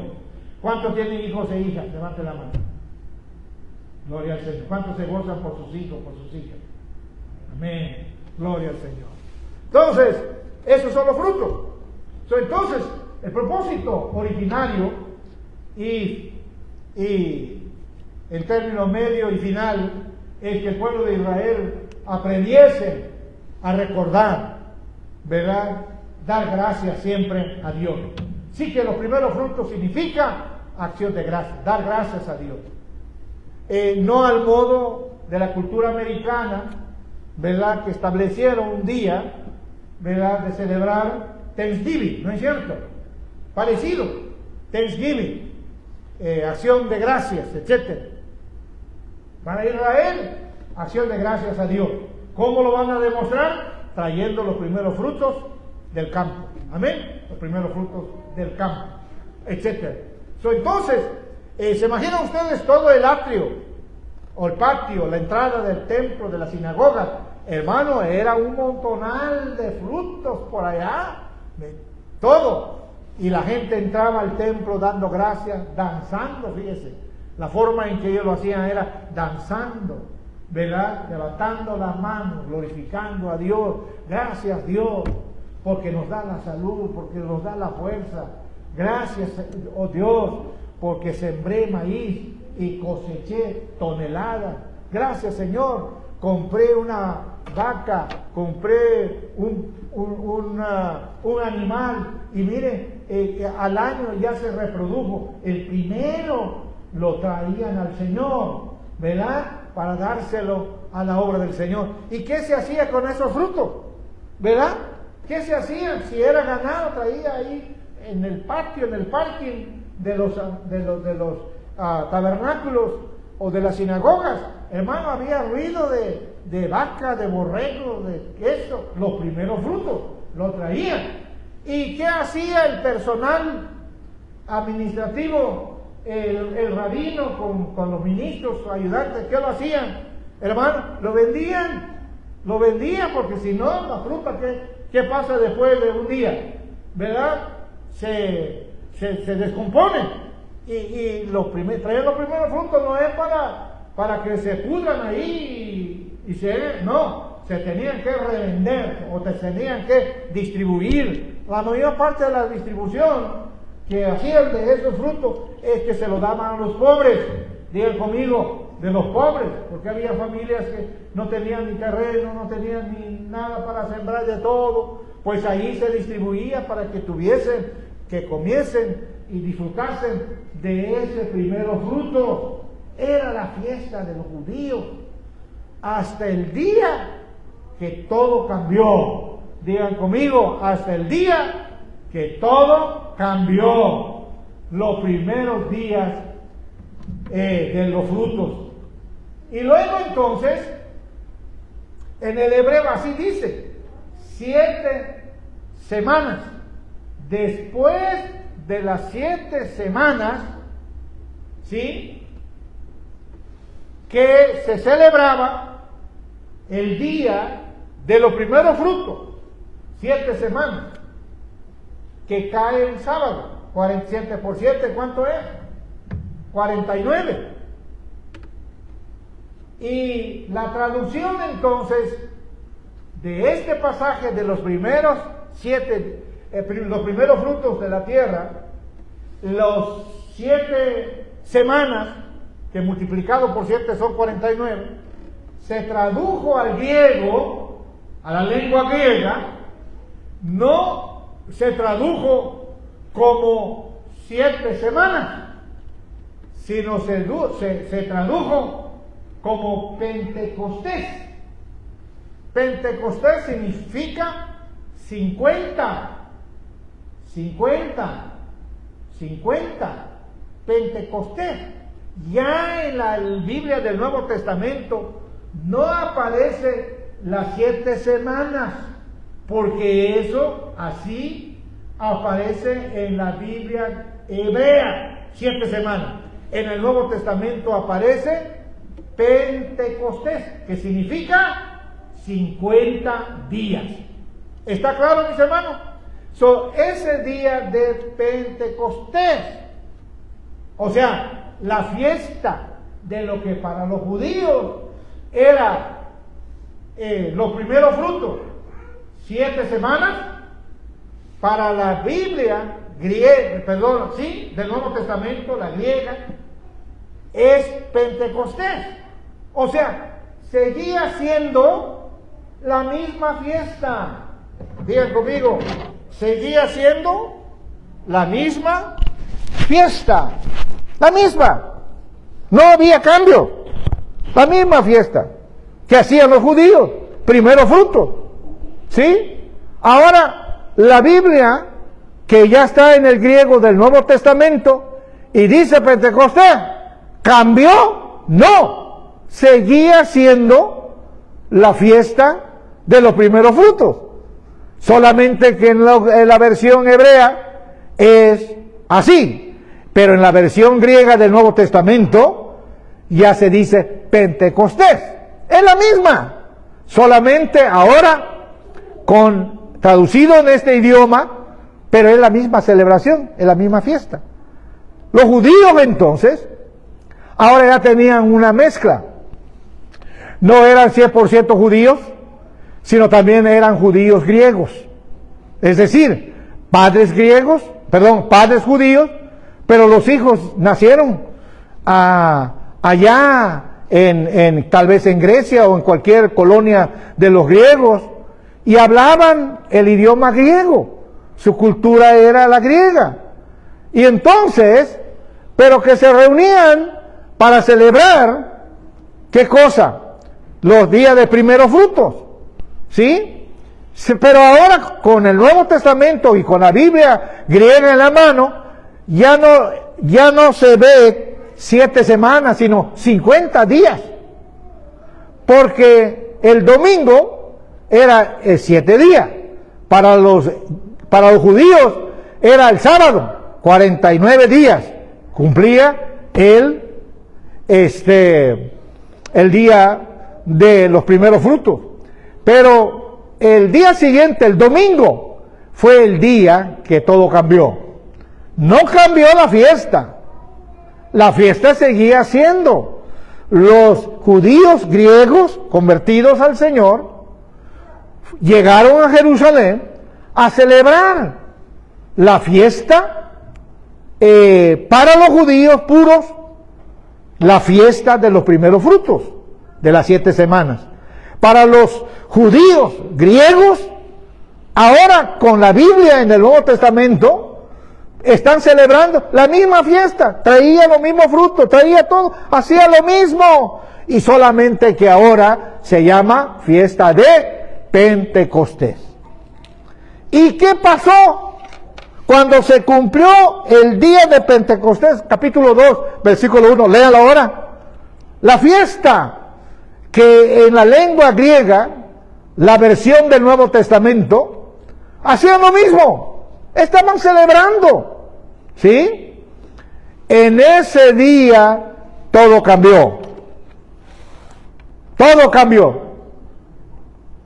¿Cuántos tienen hijos e hijas? Levante la mano. Gloria al Señor. ¿Cuántos se gozan por sus hijos, por sus hijas? Amén. Gloria al Señor. Entonces, esos son los frutos. Entonces, el propósito originario y el término medio y final es que el pueblo de Israel aprendiese a recordar, ¿verdad?, dar gracias siempre a Dios. Sí, que los primeros frutos significa acción de gracias, dar gracias a Dios. No al modo de la cultura americana, ¿verdad?, que establecieron un día, ¿verdad?, de celebrar Thanksgiving, ¿no es cierto? Parecido, Thanksgiving, acción de gracias, etc. Para Israel, acción de gracias a Dios. ¿Cómo lo van a demostrar? Trayendo los primeros frutos del campo. Amén. Los primeros frutos del campo, etc. Entonces, ¿se imaginan ustedes todo el atrio o el patio, la entrada del templo, de la sinagoga? Hermano, era un montonal de frutos por allá, de todo. Y la gente entraba al templo dando gracias, danzando, fíjese. La forma en que ellos lo hacían era danzando, ¿verdad? Levantando las manos, glorificando a Dios. Gracias, Dios, porque nos da la salud, porque nos da la fuerza. Gracias, oh Dios, porque sembré maíz y coseché toneladas. Gracias, Señor, compré una vaca, compré un animal y mire, al año ya se reprodujo. El primero lo traían al Señor, ¿verdad? para dárselo a la obra del Señor. ¿Y qué se hacía con esos frutos? ¿Verdad? ¿Qué se hacía? Si era ganado, traía ahí en el patio, en el parking de los tabernáculos o de las sinagogas. Hermano, había ruido de vaca, de borrego, de queso. Los primeros frutos lo traían. ¿Y qué hacía el personal administrativo, el rabino con los ministros, ayudantes? ¿Qué lo hacían? Hermano, lo vendían porque si no, la fruta, ¿qué pasa después de un día? ¿Verdad? Se descompone. Y traer los primeros frutos no es para que se pudran ahí no, se tenían que revender o se tenían que distribuir. La mayor parte de la distribución que hacían de esos frutos es que se los daban a los pobres. Digan conmigo, de los pobres, porque había familias que no tenían ni terreno, no tenían ni nada para sembrar de todo, pues ahí se distribuía para que tuviesen, que comiesen y disfrutasen de ese primer fruto. Era la fiesta de los judíos hasta el día que todo cambió. Digan conmigo, hasta el día que todo cambió. Los primeros días de los frutos. Y luego entonces, en el hebreo así dice, 7 semanas. Después de las 7 semanas, ¿sí?, que se celebraba el día de los primeros frutos, 7 semanas, que cae el sábado. 47 por 7, ¿cuánto es? 49. Y la traducción entonces de este pasaje de los primeros 7, los primeros frutos de la tierra, los 7 semanas, que multiplicado por 7 son 49, se tradujo al griego, a la lengua griega, no se tradujo como 7 semanas, sino se tradujo como Pentecostés. Pentecostés significa 50. Pentecostés. Ya en la Biblia del Nuevo Testamento no aparece las 7 semanas, porque eso así aparece en la Biblia hebrea, 7 semanas. En el Nuevo Testamento aparece Pentecostés, que significa 50 días. ¿Está claro, mis hermanos? Ese día de Pentecostés, o sea, la fiesta de lo que para los judíos era los primeros frutos, 7 semanas, para la Biblia griega, del Nuevo Testamento, la griega, es Pentecostés. O sea, seguía siendo la misma fiesta. Digan conmigo, seguía siendo la misma fiesta. La misma. No había cambio. La misma fiesta que hacían los judíos. Primero fruto. ¿Sí? Ahora, la Biblia, que ya está en el griego del Nuevo Testamento, y dice Pentecostés, ¿cambió? No. Seguía siendo la fiesta de los primeros frutos. Solamente que en la versión hebrea es así. Pero en la versión griega del Nuevo Testamento ya se dice Pentecostés. Es la misma. Solamente ahora traducido en este idioma, pero es la misma celebración, es la misma fiesta. Los judíos entonces, ahora ya tenían una mezcla. No eran 100% judíos, sino también eran judíos griegos. Es decir, padres judíos, pero los hijos nacieron allá tal vez en Grecia o en cualquier colonia de los griegos, y hablaban el idioma griego. Su cultura era la griega. Y entonces, pero que se reunían para celebrar ¿qué cosa? Los días de primeros frutos, ¿sí? Pero ahora con el Nuevo Testamento y con la Biblia griega en la mano, ya no se ve 7 semanas, sino 50 días. Porque el domingo era 7 días. Para los judíos era el sábado, 49 días. Cumplía el día de los primeros frutos. Pero el día siguiente, el domingo, fue el día que todo cambió. No cambió la fiesta. La fiesta seguía siendo. Los judíos griegos convertidos al Señor llegaron a Jerusalén a celebrar la fiesta para los judíos puros, la fiesta de los primeros frutos de las 7 semanas. Para los judíos griegos, ahora con la Biblia en el Nuevo Testamento, están celebrando la misma fiesta, traía los mismos frutos, traía todo, hacía lo mismo, y solamente que ahora se llama fiesta de Pentecostés. ¿Y qué pasó cuando se cumplió el día de Pentecostés? Capítulo 2, versículo 1, léalo ahora. La fiesta que en la lengua griega, la versión del Nuevo Testamento, hacían lo mismo, estaban celebrando, ¿sí? En ese día todo cambió. Todo cambió.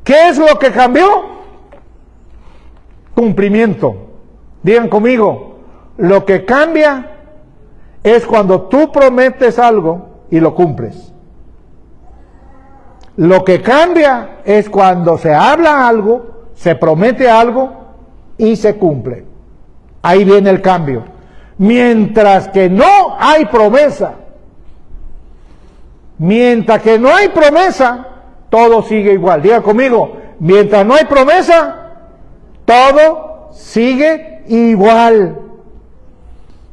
¿Qué es lo que cambió? Cumplimiento. Digan conmigo, lo que cambia es cuando tú prometes algo y lo cumples. Lo que cambia es cuando se habla algo, se promete algo y se cumple. Ahí viene el cambio. Mientras que no hay promesa, todo sigue igual. Diga conmigo, mientras no hay promesa, todo sigue igual.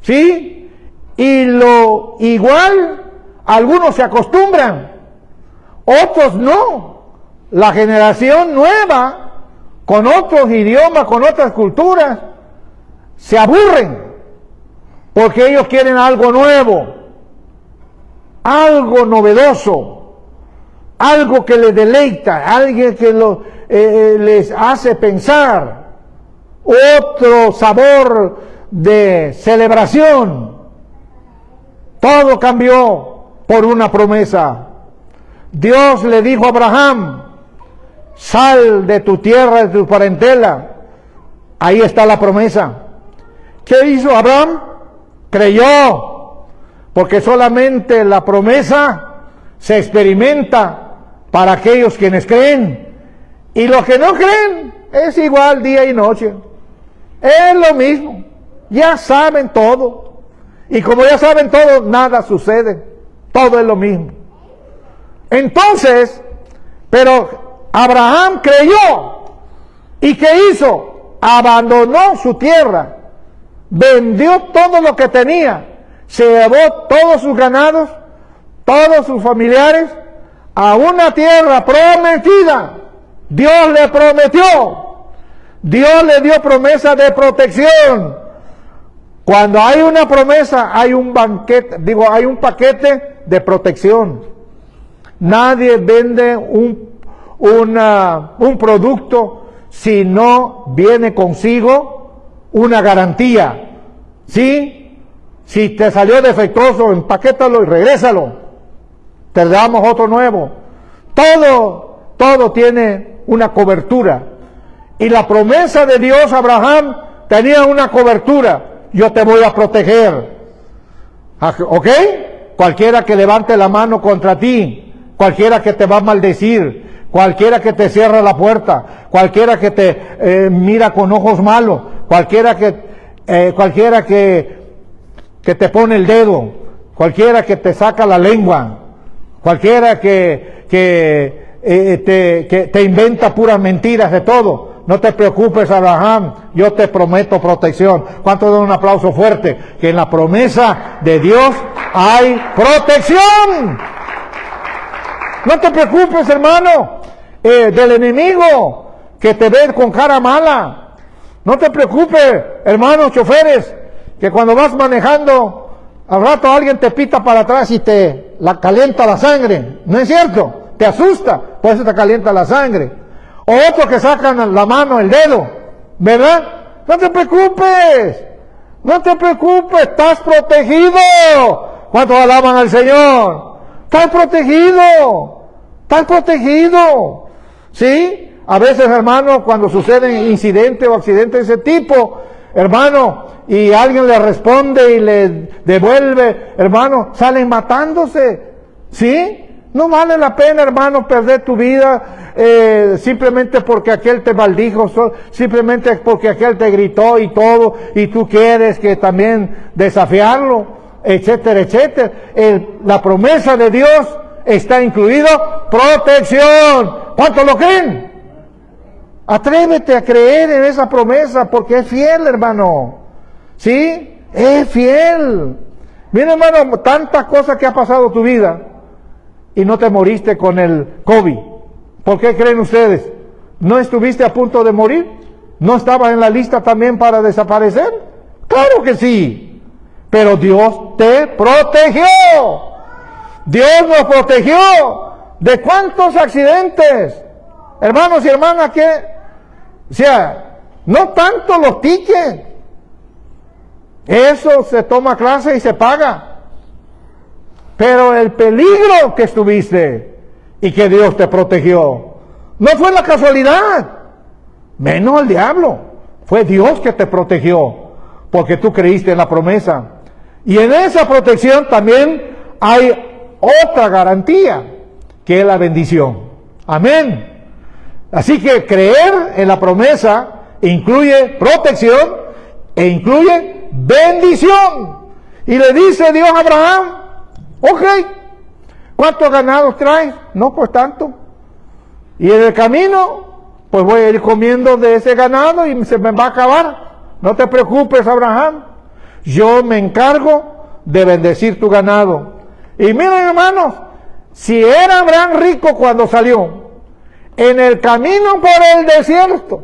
¿Sí? Y lo igual, algunos se acostumbran, otros no. La generación nueva, con otros idiomas, con otras culturas, se aburren, porque ellos quieren algo nuevo, algo novedoso, algo que les deleita, algo que les hace pensar, otro sabor de celebración. Todo cambió por una promesa. Dios le dijo a Abraham, sal de tu tierra, de tu parentela. Ahí está la promesa. ¿Qué hizo Abraham? Creyó, porque solamente la promesa se experimenta para aquellos quienes creen, y los que no creen es igual día y noche, es lo mismo, ya saben todo, y como ya saben todo, nada sucede, todo es lo mismo. Entonces, pero Abraham creyó, ¿y qué hizo? Abandonó su tierra, vendió todo lo que tenía, se llevó todos sus ganados, todos sus familiares, a una tierra prometida. Dios le prometió, Dios le dio promesa de protección. Cuando hay una promesa, hay un hay un paquete de protección. Nadie vende un producto si no viene consigo una garantía. ¿Sí? Si te salió defectuoso, empaquétalo y regrésalo. Te damos otro nuevo. Todo tiene una cobertura. Y la promesa de Dios a Abraham tenía una cobertura. Yo te voy a proteger. ¿Ok? Cualquiera que levante la mano contra ti, cualquiera que te va a maldecir, cualquiera que te cierra la puerta, cualquiera que te mira con ojos malos, cualquiera que te pone el dedo, cualquiera que te saca la lengua, cualquiera que te inventa puras mentiras de todo. No te preocupes, Abraham, yo te prometo protección. ¿Cuánto dan un aplauso fuerte? Que en la promesa de Dios hay protección. No te preocupes, hermano, del enemigo que te ve con cara mala. No te preocupes, hermanos choferes, que cuando vas manejando, al rato alguien te pita para atrás y te calienta la sangre. ¿No es cierto? Te asusta, por eso te calienta la sangre. O otros que sacan la mano, el dedo, ¿verdad? No te preocupes, no te preocupes, estás protegido. ¿Cuántos alaban al Señor? Estás protegido, estás protegido. ¿Sí? A veces, hermano, cuando suceden incidentes o accidentes de ese tipo, hermano, y alguien le responde y le devuelve, hermano, salen matándose. ¿Sí? No vale la pena, hermano, perder tu vida simplemente porque aquel te maldijo, simplemente porque aquel te gritó y todo, y tú quieres que también desafiarlo, etcétera, etcétera. La promesa de Dios está incluido protección. ¿Cuántos lo creen? Atrévete a creer en esa promesa porque es fiel, hermano. ¿Sí? Es fiel. Mira, hermano, tantas cosas que ha pasado en tu vida y no te moriste con el COVID. ¿Por qué creen ustedes? ¿No estuviste a punto de morir? ¿No estabas en la lista también para desaparecer? Claro que sí. Pero Dios te protegió. Dios nos protegió. ¿De cuántos accidentes? Hermanos y hermanas, que, o sea, no tanto los tickets. Eso se toma clase y se paga. Pero el peligro que estuviste y que Dios te protegió, no fue la casualidad, menos el diablo. Fue Dios que te protegió, porque tú creíste en la promesa. Y en esa protección también hay otra garantía, que es la bendición. Amén. Así que creer en la promesa incluye protección e incluye bendición. Y le dice Dios a Abraham, ok, ¿cuántos ganados traes? No, pues tanto. Y en el camino, pues voy a ir comiendo de ese ganado y se me va a acabar. No te preocupes, Abraham. Yo me encargo de bendecir tu ganado. Y miren, hermanos, si era Abraham rico cuando salió, en el camino por el desierto,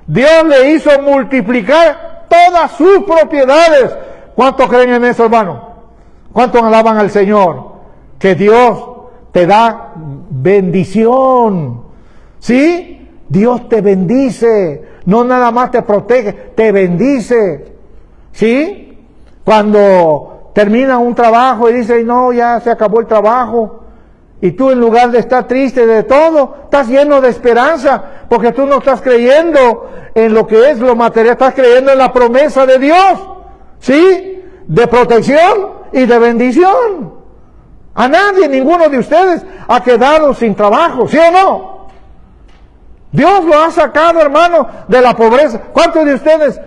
Dios le hizo multiplicar todas sus propiedades. ¿Cuántos creen en eso, hermano? ¿Cuántos alaban al Señor? Que Dios te da bendición. ¿Sí? Dios te bendice. No nada más te protege, te bendice. ¿Sí? Cuando termina un trabajo y dice, no, ya se acabó el trabajo. Y tú, en lugar de estar triste de todo, estás lleno de esperanza, porque tú no estás creyendo en lo que es lo material, estás creyendo en la promesa de Dios. ¿Sí? De protección y de bendición. A nadie, ninguno de ustedes ha quedado sin trabajo, ¿sí o no? Dios lo ha sacado, hermano, de la pobreza. ¿Cuántos de ustedes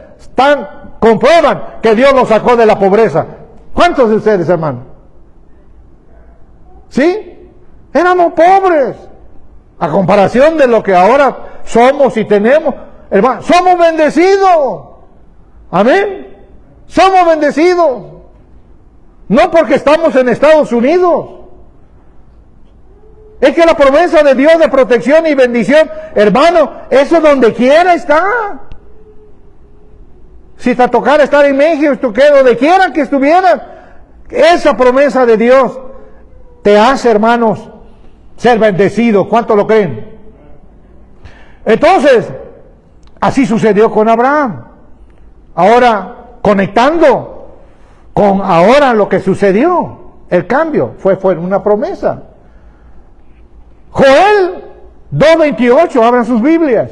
comprueban que Dios lo sacó de la pobreza? ¿Cuántos de ustedes, hermano? ¿Sí? Éramos pobres. A comparación de lo que ahora somos y tenemos, hermano, somos bendecidos. Amén. Somos bendecidos. No porque estamos en Estados Unidos. Es que la promesa de Dios de protección y bendición, hermano, eso donde quiera está. Si te tocara estar en México, donde quiera que estuvieras, esa promesa de Dios te hace, hermanos, ser bendecido. ¿Cuánto lo creen? Entonces, así sucedió con Abraham. Ahora, conectando con ahora lo que sucedió, el cambio fue una promesa. Joel 2:28, abran sus Biblias.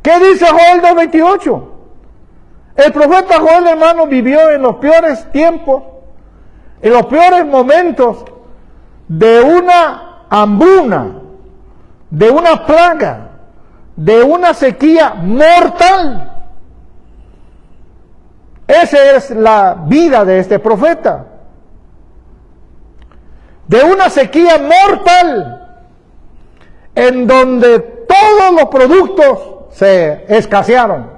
¿Qué dice Joel 2:28? El profeta Joel, hermano, vivió en los peores tiempos, en los peores momentos de una hambruna, de una plaga, de una sequía mortal. Esa es la vida de este profeta. De una sequía mortal, en donde todos los productos se escasearon,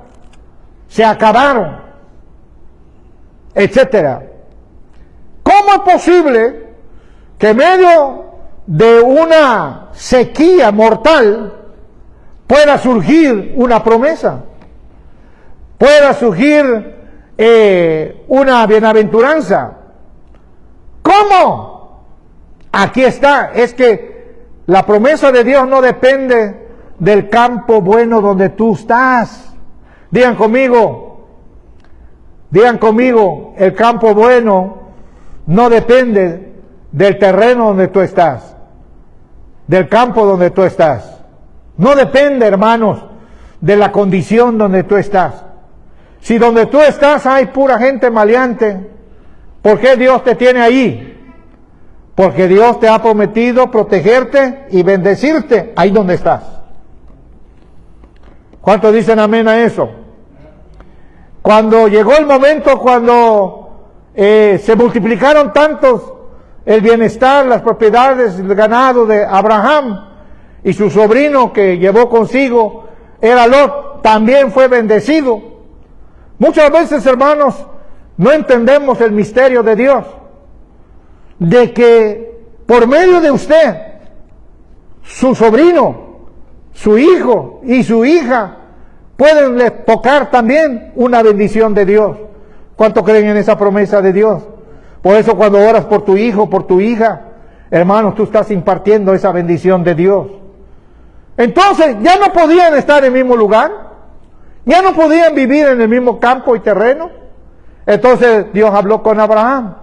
se acabaron, etcétera. ¿Cómo es posible que en medio de una sequía mortal pueda surgir una promesa, pueda surgir una bienaventuranza. ¿Cómo? Aquí está, es que la promesa de Dios no depende del campo bueno donde tú estás. Digan conmigo, el campo bueno no depende del terreno donde tú estás, del campo donde tú estás. No depende, hermanos, de la condición donde tú estás. Si donde tú estás hay pura gente maleante, ¿por qué Dios te tiene ahí? Porque Dios te ha prometido protegerte y bendecirte ahí donde estás. ¿Cuántos dicen amén a eso? Cuando llegó el momento, cuando se multiplicaron tantos el bienestar, las propiedades, el ganado de Abraham, y su sobrino que llevó consigo era Lot, también fue bendecido. Muchas veces, hermanos, no entendemos el misterio de Dios, de que por medio de usted, su sobrino, su hijo y su hija pueden tocar también una bendición de Dios. ¿Cuánto creen en esa promesa de Dios? Por eso cuando oras por tu hijo, por tu hija, hermanos, tú estás impartiendo esa bendición de Dios. Entonces ya no podían estar en el mismo lugar, ya no podían vivir en el mismo campo y terreno. Entonces Dios habló con Abraham,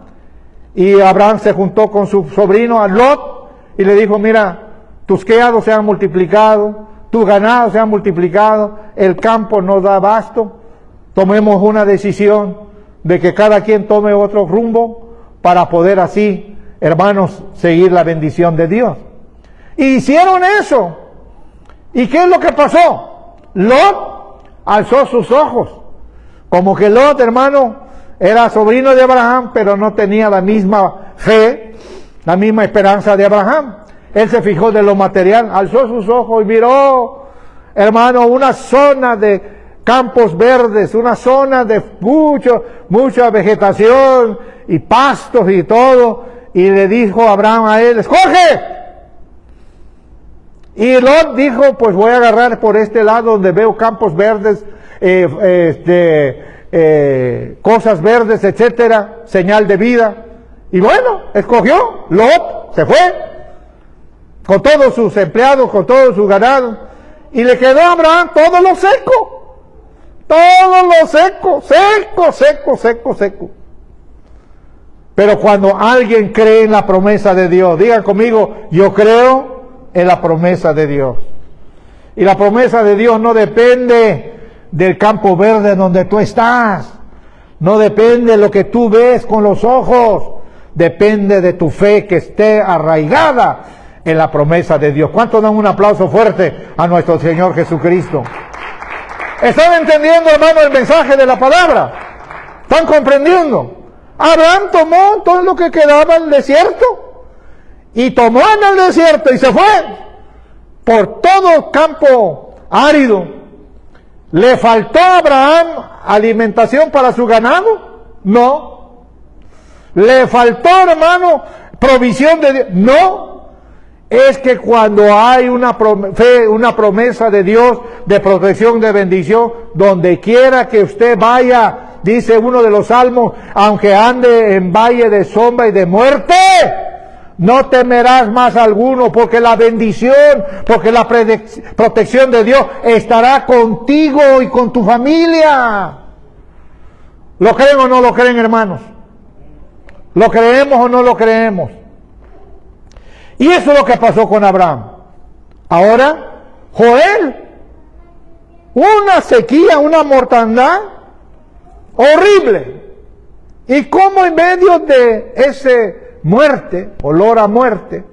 y Abraham se juntó con su sobrino a Lot y le dijo: mira, tus criados se han multiplicado, tus ganados se han multiplicado, el campo no da abasto, tomemos una decisión de que cada quien tome otro rumbo para poder así, hermanos, seguir la bendición de Dios. Y hicieron eso. ¿Y qué es lo que pasó? Lot alzó sus ojos. Como que Lot, hermano, era sobrino de Abraham, pero no tenía la misma fe, la misma esperanza de Abraham. Él se fijó de lo material, alzó sus ojos y miró, hermano, una zona de campos verdes, una zona de mucha vegetación y pastos y todo, y le dijo Abraham a él: ¡escoge! Y Lot dijo: pues voy a agarrar por este lado donde veo campos verdes, cosas verdes, etcétera, señal de vida. Y bueno, escogió. Lot se fue con todos sus empleados, con todo su ganado, y le quedó a Abraham todo lo seco, seco. Pero cuando alguien cree en la promesa de Dios, digan conmigo: yo creo en la promesa de Dios. Y la promesa de Dios no depende del campo verde donde tú estás, no depende de lo que tú ves con los ojos, depende de tu fe que esté arraigada en la promesa de Dios. ¿Cuántos dan un aplauso fuerte a nuestro Señor Jesucristo? ¿Están entendiendo, hermano, el mensaje de la palabra? ¿Están comprendiendo? Abraham tomó todo lo que quedaba en el desierto, y tomó en el desierto y se fue por todo campo árido. ¿Le faltó a Abraham alimentación para su ganado? No. ¿Le faltó, hermano, provisión de Dios? No. Es que cuando hay una promesa de Dios, de protección, de bendición, donde quiera que usted vaya, dice uno de los salmos: aunque ande en valle de sombra y de muerte, no temerás más alguno, porque la bendición, porque la protección de Dios estará contigo y con tu familia. ¿Lo creen o no lo creen, hermanos? ¿Lo creemos o no lo creemos? Y eso es lo que pasó con Abraham. Ahora, Joel, una sequía, una mortandad horrible. Y cómo en medio de ese muerte, olor a muerte,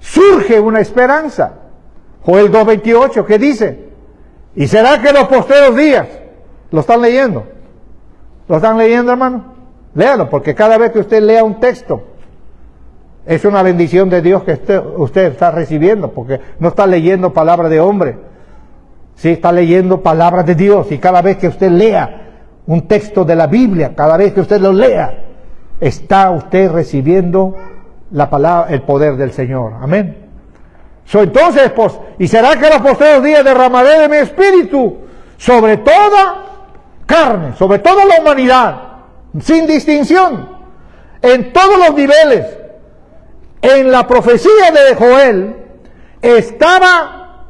surge una esperanza. Joel 2:28, ¿qué dice? Y será que los postreros días, ¿lo están leyendo? ¿Lo están leyendo, hermano? Léalo, porque cada vez que usted lea un texto, es una bendición de Dios que usted está recibiendo, porque no está leyendo palabra de hombre, sí está leyendo palabra de Dios. Y cada vez que usted lea un texto de la Biblia, cada vez que usted lo lea, está usted recibiendo la palabra, el poder del Señor. Amén. Entonces, pues, y será que en los postreros días derramaré de mi espíritu sobre toda carne, sobre toda la humanidad, sin distinción, en todos los niveles. En la profecía de Joel estaba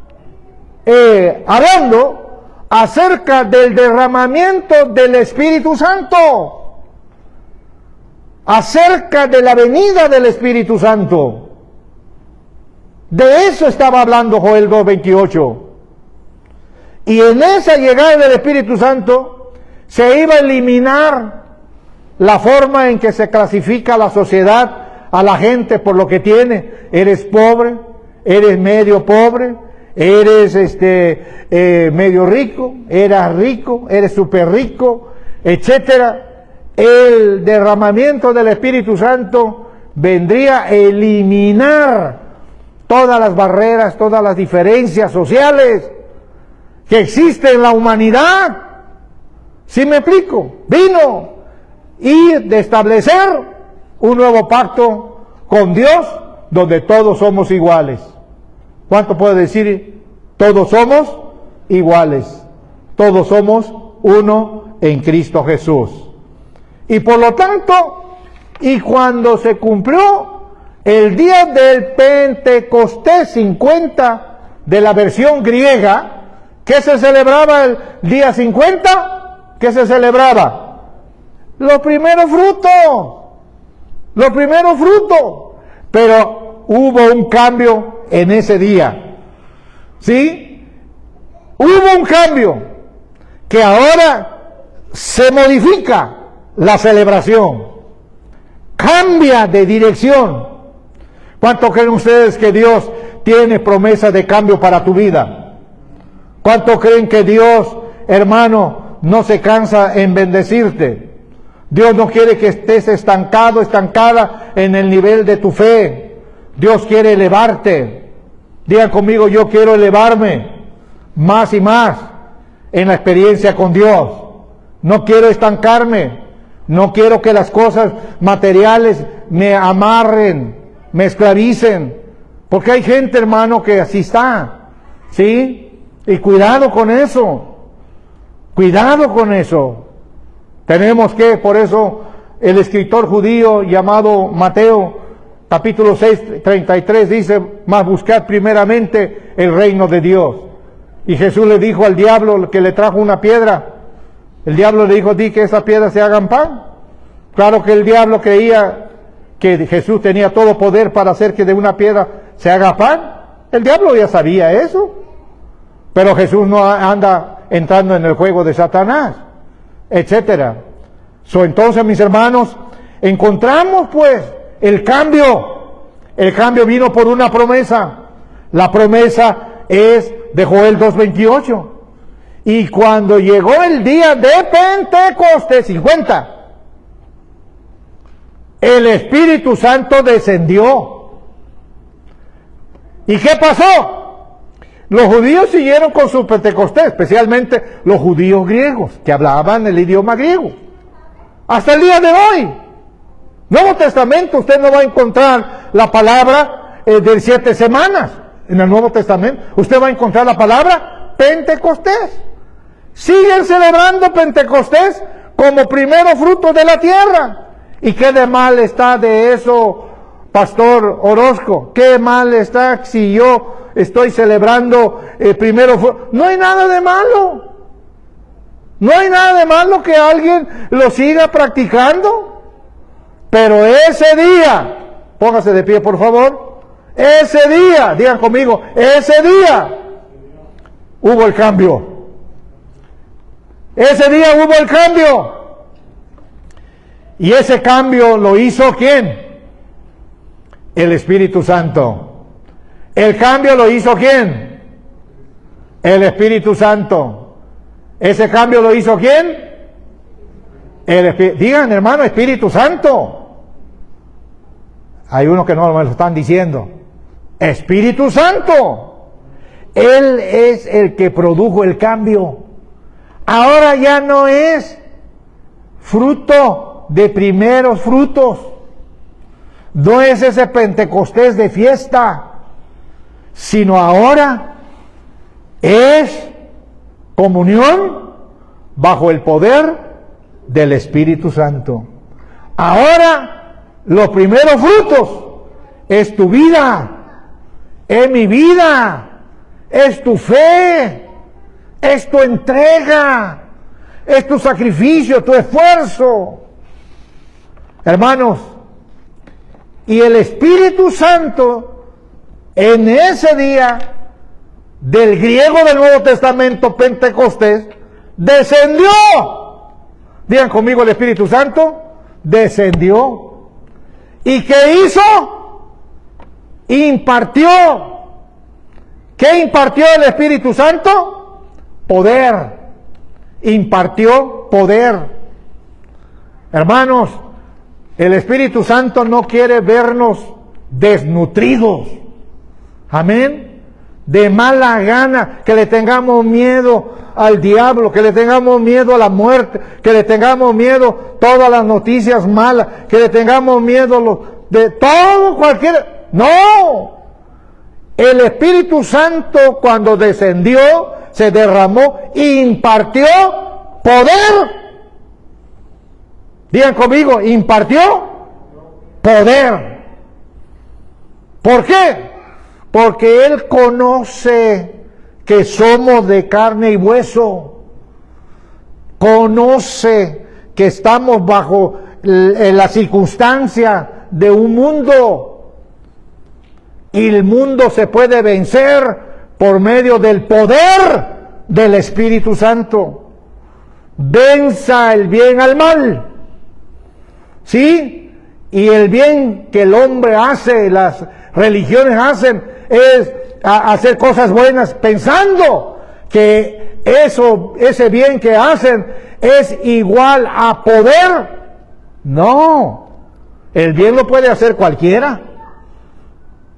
hablando acerca del derramamiento del Espíritu Santo, acerca de la venida del Espíritu Santo. De eso estaba hablando Joel 2:28. Y en esa llegada del Espíritu Santo se iba a eliminar la forma en que se clasifica a la sociedad, a la gente por lo que tiene. Eres pobre, eres medio pobre, eres medio rico, eres súper rico, etcétera. El derramamiento del Espíritu Santo vendría a eliminar todas las barreras, todas las diferencias sociales que existen en la humanidad. ¿Sí me explico? Vino y de establecer un nuevo pacto con Dios donde todos somos iguales. ¿Cuánto puede decir? Todos somos iguales. Todos somos uno en Cristo Jesús. Y por lo tanto, y cuando se cumplió el día del Pentecostés 50 de la versión griega, ¿qué se celebraba el día 50? ¿Qué se celebraba? Los primeros frutos. Los primeros frutos. Pero hubo un cambio en ese día. ¿Sí? Hubo un cambio que ahora se modifica la celebración. Cambia de dirección. ¿Cuánto creen ustedes que Dios tiene promesa de cambio para tu vida? ¿Cuánto creen que Dios, hermano, no se cansa en bendecirte? Dios no quiere que estés estancado, estancada en el nivel de tu fe. Dios quiere elevarte. Digan conmigo, yo quiero elevarme más y más en la experiencia con Dios. No quiero estancarme. No quiero que las cosas materiales me amarren, me esclavicen. Porque hay gente, hermano, que así está. ¿Sí? Y cuidado con eso. Cuidado con eso. Tenemos que, por eso, el escritor judío llamado Mateo, capítulo 6, 33, dice, mas buscad primeramente el reino de Dios. Y Jesús le dijo al diablo que le trajo una piedra. El diablo le dijo, di que esa piedra se hagan pan. Claro que el diablo creía que Jesús tenía todo poder para hacer que de una piedra se haga pan. El diablo ya sabía eso. Pero Jesús no anda entrando en el juego de Satanás, etcétera. Entonces, mis hermanos, encontramos pues el cambio. El cambio vino por una promesa. La promesa es de Joel 2:28. Y cuando llegó el día de Pentecostés 50, el Espíritu Santo descendió. ¿Y qué pasó? Los judíos siguieron con su Pentecostés, especialmente los judíos griegos, que hablaban el idioma griego. Hasta el día de hoy. Nuevo Testamento, usted no va a encontrar la palabra de 7 semanas. En el Nuevo Testamento, usted va a encontrar la palabra Pentecostés. Siguen celebrando Pentecostés como primero fruto de la tierra. ¿Y qué de mal está de eso, Pastor Orozco? ¿Qué mal está si yo estoy celebrando primero fruto? No hay nada de malo. No hay nada de malo que alguien lo siga practicando. Pero ese día, póngase de pie por favor, ese día, digan conmigo, ese día hubo el cambio. Ese día hubo el cambio. Y ese cambio lo hizo ¿quién? El Espíritu Santo. El cambio lo hizo ¿quién? El Espíritu Santo. ¿Ese cambio lo hizo quién? Digan, hermano, Espíritu Santo. Hay unos que no me lo están diciendo. Espíritu Santo. Él es el que produjo el cambio. Ahora ya no es fruto de primeros frutos. No es ese Pentecostés de fiesta, sino ahora es comunión bajo el poder del Espíritu Santo. Ahora los primeros frutos es tu vida, es mi vida, es tu fe, es tu entrega, es tu sacrificio, tu esfuerzo. Hermanos, y el Espíritu Santo en ese día del griego del Nuevo Testamento, Pentecostés, descendió. Digan conmigo, el Espíritu Santo descendió. ¿Y qué hizo? Impartió. ¿Qué impartió el Espíritu Santo? Poder. Impartió poder. Hermanos, el Espíritu Santo no quiere vernos desnutridos. Amén. De mala gana, que le tengamos miedo al diablo, que le tengamos miedo a la muerte, que le tengamos miedo a todas las noticias malas, que le tengamos miedo de todo, cualquier... No. El Espíritu Santo, cuando descendió, se derramó e impartió poder. Digan conmigo, impartió poder. ¿Por qué? Porque Él conoce que somos de carne y hueso. Conoce que estamos bajo la circunstancia de un mundo. Y el mundo se puede vencer por medio del poder del Espíritu Santo. Venza el bien al mal. ¿Sí? Y el bien que el hombre hace, las religiones hacen, es hacer cosas buenas pensando que ese bien que hacen es igual a poder. No, el bien lo puede hacer cualquiera,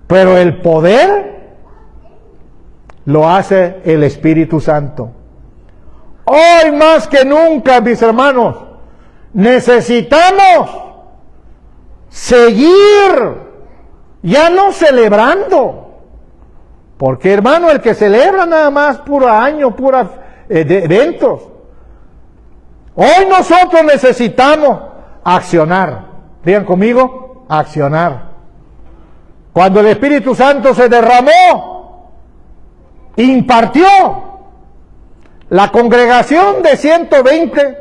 pero el poder lo hace el Espíritu Santo. Hoy más que nunca, mis hermanos, necesitamos seguir ya no celebrando. Porque, hermano, el que celebra nada más puro año, puras eventos. Hoy nosotros necesitamos accionar. Digan conmigo, accionar. Cuando el Espíritu Santo se derramó, impartió, la congregación de 120,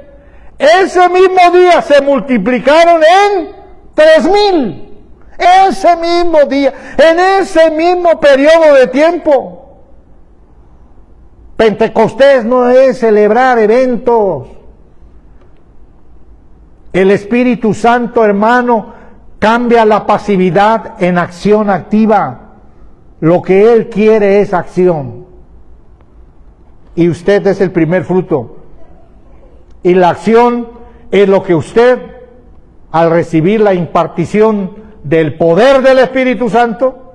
ese mismo día se multiplicaron en 3,000. Ese mismo día, en ese mismo periodo de tiempo. Pentecostés no es celebrar eventos. El Espíritu Santo, hermano, cambia la pasividad en acción activa. Lo que Él quiere es acción. Y usted es el primer fruto. Y la acción es lo que usted, al recibir la impartición del poder del Espíritu Santo,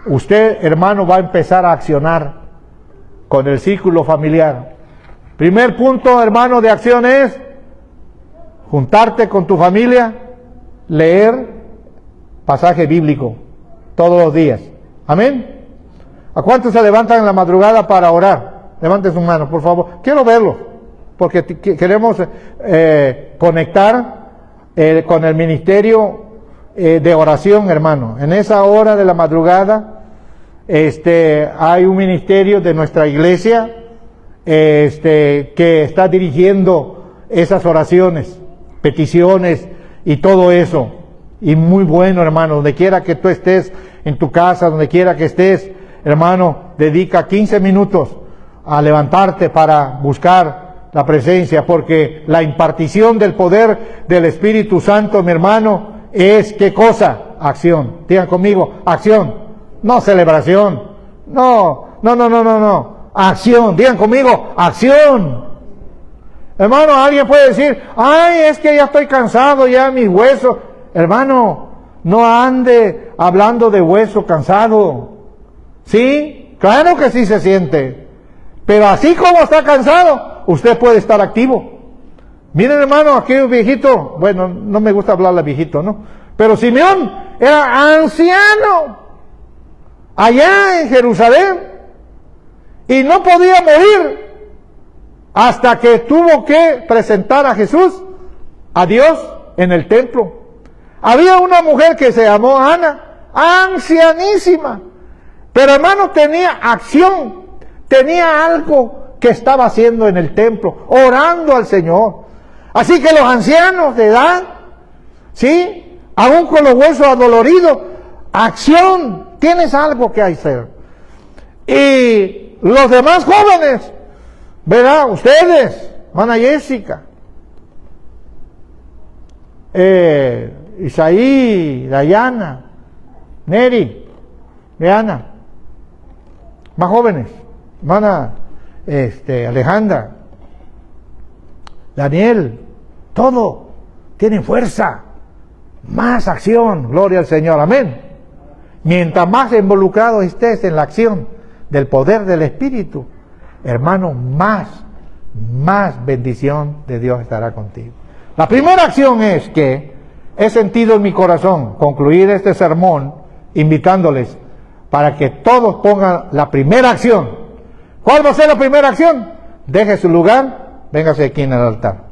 usted, hermano, va a empezar a accionar con el círculo familiar. Primer punto, hermano, de acción es juntarte con tu familia, leer pasaje bíblico todos los días. Amén. ¿A cuántos se levantan en la madrugada para orar? Levanten sus manos, por favor. Quiero verlos, porque queremos conectar con el ministerio de oración, hermano. En esa hora de la madrugada hay un ministerio de nuestra iglesia que está dirigiendo esas oraciones, peticiones y todo eso. Y muy bueno, hermano, donde quiera que tú estés, en tu casa, donde quiera que estés, hermano, dedica 15 minutos a levantarte para buscar la presencia, porque la impartición del poder del Espíritu Santo, mi hermano, es ¿qué cosa? Acción. Digan conmigo, acción. No celebración. No. Acción. Digan conmigo, acción. Hermano, alguien puede decir, ay, es que ya estoy cansado, ya mis huesos. Hermano, no ande hablando de hueso cansado. ¿Sí? Claro que sí se siente. Pero así como está cansado, usted puede estar activo. Miren, hermano, aquellos viejitos, bueno, no me gusta hablarle a viejito, ¿no? Pero Simeón era anciano allá en Jerusalén y no podía morir hasta que tuvo que presentar a Jesús, a Dios, en el templo. Había una mujer que se llamó Ana, ancianísima, pero hermano, tenía acción, tenía algo que estaba haciendo en el templo, orando al Señor. Así que los ancianos de edad, ¿sí?, aún con los huesos adoloridos, acción, tienes algo que hacer. Y los demás jóvenes, ¿verdad? Ustedes, hermana Jessica, Isaí, Dayana, Neri, Diana, más jóvenes, hermana Alejandra, Daniel, todo, tienen fuerza, más acción, gloria al Señor, amén. Mientras más involucrado estés en la acción del poder del Espíritu, hermano, más bendición de Dios estará contigo. La primera acción es que he sentido en mi corazón concluir este sermón invitándoles para que todos pongan la primera acción. ¿Cuál va a ser la primera acción? Deje su lugar, véngase aquí en el altar.